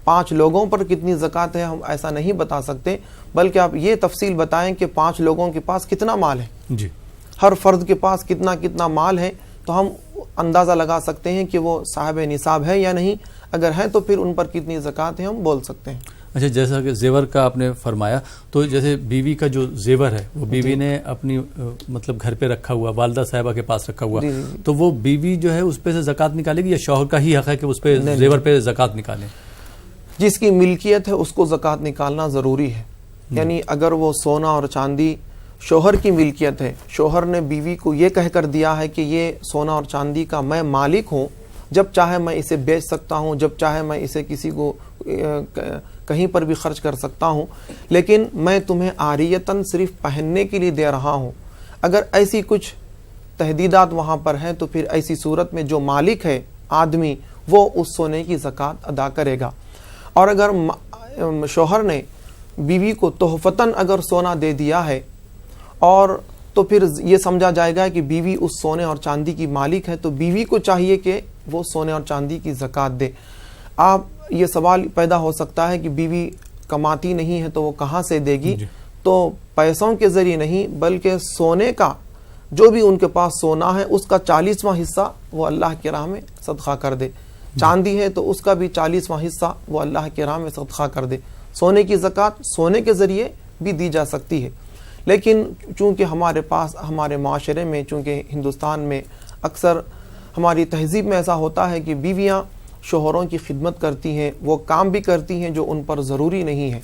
5 لوگوں پر کتنی زکوٰۃ ہے، ہم ایسا نہیں بتا سکتے، بلکہ آپ یہ تفصیل بتائیں کہ 5 لوگوں کے پاس کتنا مال ہے، جی ہر فرد کے پاس کتنا مال ہے، تو ہم اندازہ لگا سکتے ہیں کہ وہ صاحب نصاب ہے یا نہیں، اگر ہے تو پھر ان پر کتنی زکوٰۃ ہے ہم بول سکتے ہیں۔ اچھا، جیسا کہ زیور کا آپ نے فرمایا، تو جیسے بیوی کا جو زیور ہے وہ بیوی نے اپنی مطلب گھر پہ رکھا ہوا، والدہ صاحبہ کے پاس رکھا ہوا، تو وہ بیوی جو ہے اس پہ سے زکوٰۃ نکالے گی یا شوہر کا ہی حق ہے کہ اس پہ زیور پہ زکوٰۃ نکالے؟ جس کی ملکیت ہے اس کو زکوٰۃ نکالنا ضروری ہے، یعنی اگر وہ سونا اور چاندی شوہر کی ملکیت ہے، شوہر نے بیوی کو یہ کہہ کر دیا ہے کہ یہ سونا اور چاندی کا میں مالک ہوں، جب چاہے میں اسے بیچ سکتا ہوں، جب چاہے میں اسے کسی کو کہیں پر بھی خرچ کر سکتا ہوں، لیکن میں تمہیں عاریتاً صرف پہننے کے لیے دے رہا ہوں، اگر ایسی کچھ تحدیدات وہاں پر ہیں تو پھر ایسی صورت میں جو مالک ہے آدمی وہ اس سونے کی زکوٰۃ ادا کرے گا۔ اور اگر شوہر نے بیوی کو تحفتاً اگر سونا دے دیا ہے اور تو پھر یہ سمجھا جائے گا کہ بیوی اس سونے اور چاندی کی مالک ہے، تو بیوی کو چاہیے کہ وہ سونے اور چاندی کی زکوٰۃ دے۔ آپ یہ سوال پیدا ہو سکتا ہے کہ بیوی کماتی نہیں ہے تو وہ کہاں سے دے گی؟ تو پیسوں کے ذریعے نہیں بلکہ سونے کا جو بھی ان کے پاس سونا ہے اس کا 40واں حصہ وہ اللہ کی راہ میں صدقہ کر دے. چاندی ہے تو اس کا بھی 40واں حصہ وہ اللہ کی راہ میں صدقہ کر دے. سونے کی زکوٰۃ سونے کے ذریعے بھی دی جا سکتی ہے، لیکن چونکہ ہمارے پاس ہمارے معاشرے میں، چونکہ ہندوستان میں اکثر ہماری تہذیب میں ایسا ہوتا ہے کہ بیویاں شوہروں کی خدمت کرتی ہیں، وہ کام بھی کرتی ہیں جو ان پر ضروری نہیں ہے.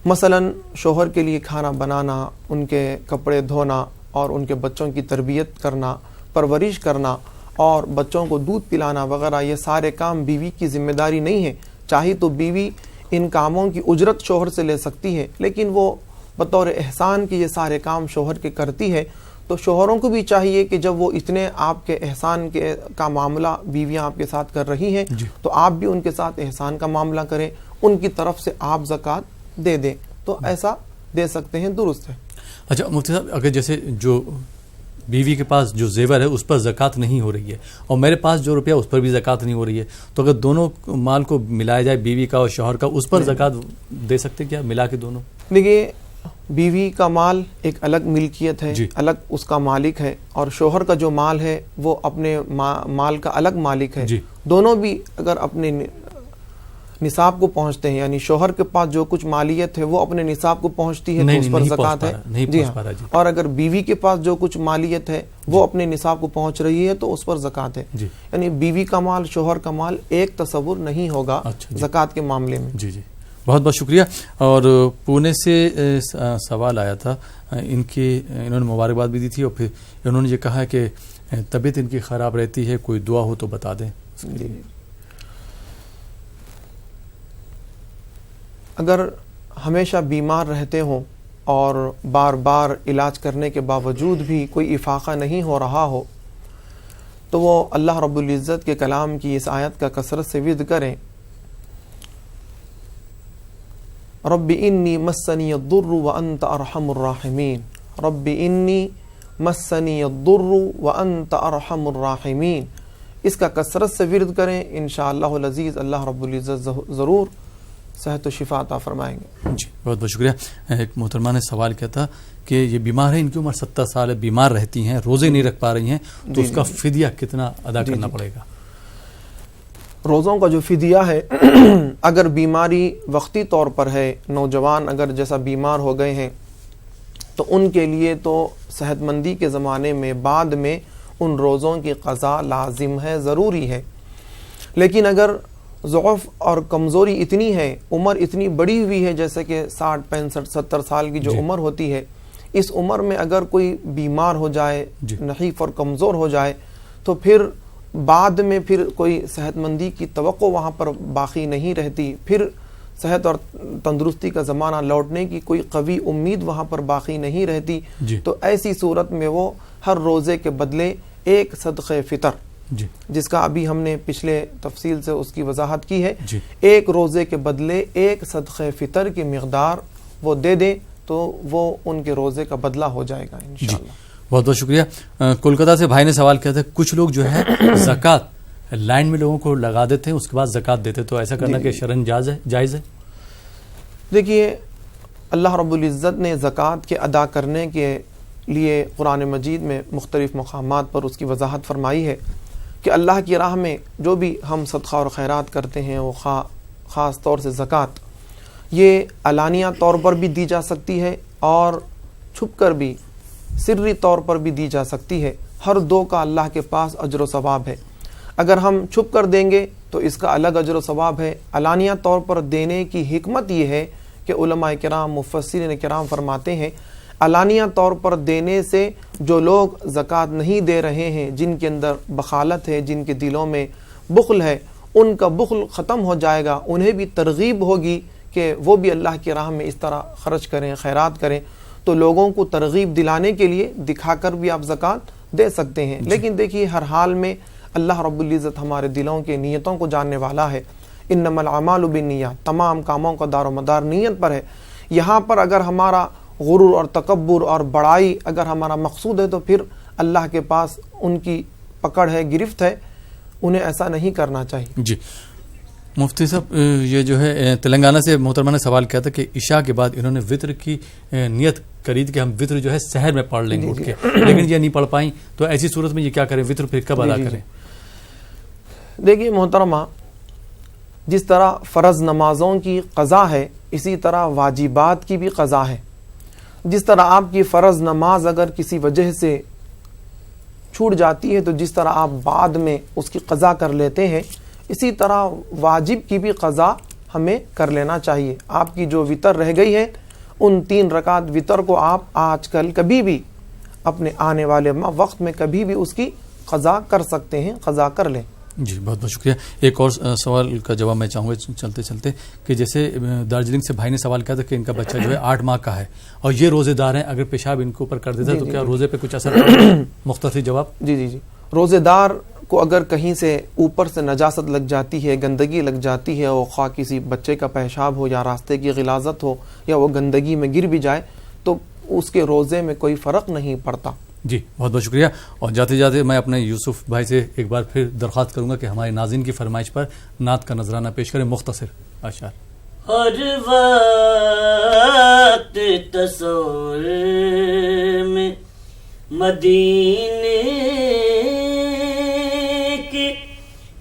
مثلا شوہر کے لیے کھانا بنانا، ان کے کپڑے دھونا اور ان کے بچوں کی تربیت کرنا، پرورش کرنا اور بچوں کو دودھ پلانا وغیرہ، یہ سارے کام بیوی کی ذمہ داری نہیں ہے. چاہے تو بیوی ان کاموں کی اجرت شوہر سے لے سکتی ہے، لیکن وہ بطور احسان کی یہ سارے کام شوہر کے کرتی ہے. تو شوہروں کو بھی چاہیے کہ جب وہ اتنے آپ کے احسان کا معاملہ بیویاں آپ کے ساتھ کر رہی ہیں تو آپ بھی ان کے ساتھ احسان کا معاملہ کریں، ان کی طرف سے آپ زکوٰۃ دے دیں. تو ایسا دے سکتے ہیں، درست ہے. اچھا مفتی صاحب، اگر جیسے جو بیوی کے پاس جو زیور ہے اس پر زکوٰۃ نہیں ہو رہی ہے اور میرے پاس جو روپیہ اس پر بھی زکوٰۃ نہیں ہو رہی ہے، تو اگر دونوں مال کو ملایا جائے، بیوی کا اور شوہر کا، اس پر زکوٰۃ دے سکتے کیا ملا کے دونوں؟ دیکھیے، بیوی کا مال ایک الگ ملکیت ہے، الگ اس کا مالک ہے، اور شوہر کا جو مال ہے وہ اپنے مال کا الگ مالک ہے. دونوں بھی اگر اپنے نصاب کو پہنچتے ہیں، یعنی شوہر کے پاس جو کچھ مالیت ہے وہ اپنے نصاب کو پہنچتی ہے تو اس پر زکوٰۃ ہے. جی ہاں، اور اگر بیوی کے پاس جو کچھ مالیت ہے وہ اپنے نصاب کو پہنچ رہی ہے تو اس پر زکوٰۃ ہے. یعنی بیوی کا مال شوہر کا مال ایک تصور نہیں ہوگا زکوٰۃ کے معاملے میں. جی جی، بہت بہت شکریہ. اور پونے سے سوال آیا تھا، انہوں نے مبارکباد بھی دی تھی اور پھر انہوں نے یہ کہا کہ طبیعت ان کی خراب رہتی ہے، کوئی دعا ہو تو بتا دیں. جی، اگر ہمیشہ بیمار رہتے ہوں اور بار بار علاج کرنے کے باوجود بھی کوئی افاقہ نہیں ہو رہا ہو تو وہ اللہ رب العزت کے کلام کی اس آیت کا کثرت سے ورد کریں. رب انی مسنی الضر وانت ارحم الراحمین، رب انی مسنی الضر وانت ارحم الراحمین. اس کا کثرت سے ورد کریں، انشاءاللہ العزیز اللہ رب العزت ضرور صحت و شفا عطا فرمائیں گے. جی بہت بہت شکریہ. ایک محترمہ نے سوال کیا تھا کہ یہ بیمار ہے، ان کی عمر 70 سال ہے، بیمار رہتی ہیں، روزے نہیں رکھ پا رہی ہیں، تو اس کا فدیہ کتنا ادا کرنا پڑے گا؟ روزوں کا جو فدیہ ہے، اگر بیماری وقتی طور پر ہے، نوجوان اگر جیسا بیمار ہو گئے ہیں تو ان کے لیے تو صحت مندی کے زمانے میں بعد میں ان روزوں کی قضا لازم ہے، ضروری ہے. لیکن اگر ضعف اور کمزوری اتنی ہے، عمر اتنی بڑی ہوئی ہے، جیسے کہ 60 65 70 سال کی جو عمر ہوتی ہے، اس عمر میں اگر کوئی بیمار ہو جائے، نحیف اور کمزور ہو جائے، تو پھر بعد میں پھر کوئی صحت مندی کی توقع وہاں پر باقی نہیں رہتی، پھر صحت اور تندرستی کا زمانہ لوٹنے کی کوئی قوی امید وہاں پر باقی نہیں رہتی. تو ایسی صورت میں وہ ہر روزے کے بدلے ایک صدقہ فطر، جس کا ابھی ہم نے پچھلے تفصیل سے اس کی وضاحت کی ہے، ایک روزے کے بدلے ایک صدقہ فطر کی مقدار وہ دے دیں تو وہ ان کے روزے کا بدلہ ہو جائے گا انشاءاللہ. بہت بہت شکریہ. کولکتہ سے بھائی نے سوال کیا تھا، کچھ لوگ جو ہے زکوٰۃ لائن میں لوگوں کو لگا دیتے ہیں، اس کے بعد زکوٰۃ دیتے، تو ایسا کرنا کہ شرعاً جائز ہے؟ دیکھیے، اللہ رب العزت نے زکوٰۃ کے ادا کرنے کے لیے قرآن مجید میں مختلف مقامات پر اس کی وضاحت فرمائی ہے کہ اللہ کی راہ میں جو بھی ہم صدقہ اور خیرات کرتے ہیں، وہ خاص طور سے زکوٰۃ، یہ علانیہ طور پر بھی دی جا سکتی ہے اور چھپ کر بھی، سری طور پر بھی دی جا سکتی ہے. ہر دو کا اللہ کے پاس اجر و ثواب ہے. اگر ہم چھپ کر دیں گے تو اس کا الگ اجر و ثواب ہے. علانیہ طور پر دینے کی حکمت یہ ہے کہ علماء کرام، مفسرین کرام فرماتے ہیں، علانیہ طور پر دینے سے جو لوگ زکوٰۃ نہیں دے رہے ہیں، جن کے اندر بخالت ہے، جن کے دلوں میں بخل ہے، ان کا بخل ختم ہو جائے گا. انہیں بھی ترغیب ہوگی کہ وہ بھی اللہ کی راہ میں اس طرح خرچ کریں، خیرات کریں. تو لوگوں کو ترغیب دلانے کے لیے دکھا کر بھی آپ زکوٰۃ دے سکتے ہیں. لیکن دیکھیے، ہر حال میں اللہ رب العزت ہمارے دلوں کے نیتوں کو جاننے والا ہے. انما الاعمال بالنیات، تمام کاموں کا دار و مدار نیت پر ہے. یہاں پر اگر ہمارا غرور اور تکبر اور بڑائی اگر ہمارا مقصود ہے تو پھر اللہ کے پاس ان کی پکڑ ہے، گرفت ہے، انہیں ایسا نہیں کرنا چاہیے. جی مفتی صاحب یہ جو ہے تلنگانہ سے محترمہ نے سوال کیا تھا کہ عشاء کے بعد انہوں نے وطر کی نیت کری تھی کہ ہم وطر جو ہے سحر میں پڑھ لیں گے اٹھ کے، لیکن یہ نہیں پڑھ پائیں، تو ایسی صورت میں یہ کیا کریں، وطر پھر کب ادا کریں؟ دیکھیے محترمہ، جس طرح فرض نمازوں کی قضا ہے اسی طرح واجبات کی بھی قضا ہے. جس طرح آپ کی فرض نماز اگر کسی وجہ سے چھوٹ جاتی ہے تو جس طرح آپ بعد میں اس کی قضا کر لیتے ہیں، اسی طرح واجب کی بھی قضا ہمیں کر لینا چاہیے. آپ کی جو وطر رہ گئی ہے ان 3 رکعت وطر کو آپ آج کل کبھی بھی اپنے آنے والے وقت میں کبھی بھی اس کی قضا کر سکتے ہیں، قضا کر لیں. جی بہت بہت شکریہ. ایک اور سوال کا جواب میں چاہوں گا چلتے چلتے کہ جیسے دارجلنگ سے بھائی نے سوال کیا تھا کہ ان کا بچہ جو ہے 8 ماہ کا ہے اور یہ روزے دار ہیں، اگر پیشاب ان کے اوپر کر دیتا ہے تو کیا روزے پہ کچھ اثر پڑے گا؟ مختصر جواب. جی روزے دار کو اگر کہیں سے اوپر سے نجاست لگ جاتی ہے، گندگی لگ جاتی ہے، اور خواہ کسی بچے کا پیشاب ہو یا راستے کی غلاظت ہو یا وہ گندگی میں گر بھی جائے تو اس کے روزے میں کوئی فرق نہیں پڑتا. جی بہت بہت شکریہ. اور جاتے جاتے میں اپنے یوسف بھائی سے ایک بار پھر درخواست کروں گا کہ ہمارے ناظرین کی فرمائش پر نعت کا نذرانہ پیش کریں، مختصر اشعار. ہر وقت تصور میں مدینے کی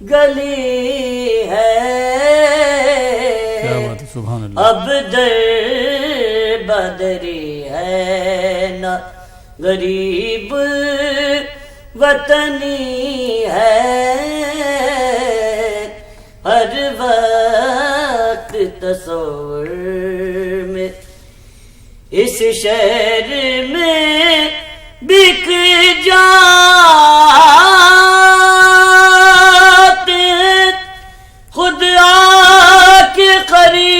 گلی ہے، کیا بات ہے، سبحان اللہ. اب در بدری ہے نہ غریب وطنی ہے، ہر وقت تصور میں اس شہر میں بک جاتے خود آ کے خریدار،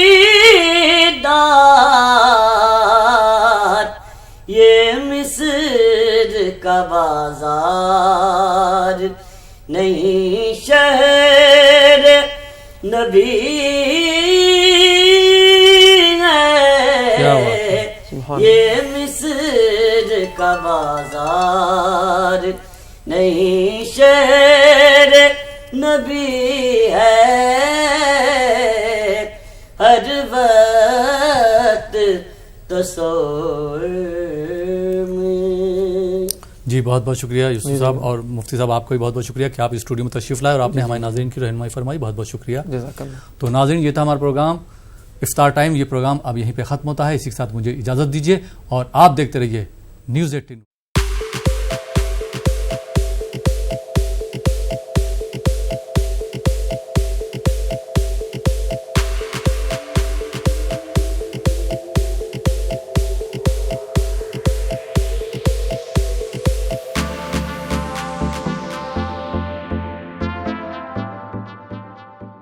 یہ مصر کا بازار نہیں شہر نبی ہے، یہ مصر کا بازار نہیں شہر نبی ہے، ہر وقت تصور میں. جی بہت بہت شکریہ یوسف صاحب، اور مفتی صاحب آپ کو بھی بہت بہت شکریہ کہ آپ اسٹوڈیو میں تشریف لائے اور آپ نے ہمارے ناظرین کی رہنمائی فرمائی. بہت بہت شکریہ. تو ناظرین، یہ تھا ہمارا پروگرام افطار ٹائم. یہ پروگرام اب یہیں پہ ختم ہوتا ہے. اسی کے ساتھ مجھے اجازت دیجیے اور آپ دیکھتے رہیے نیوز 18.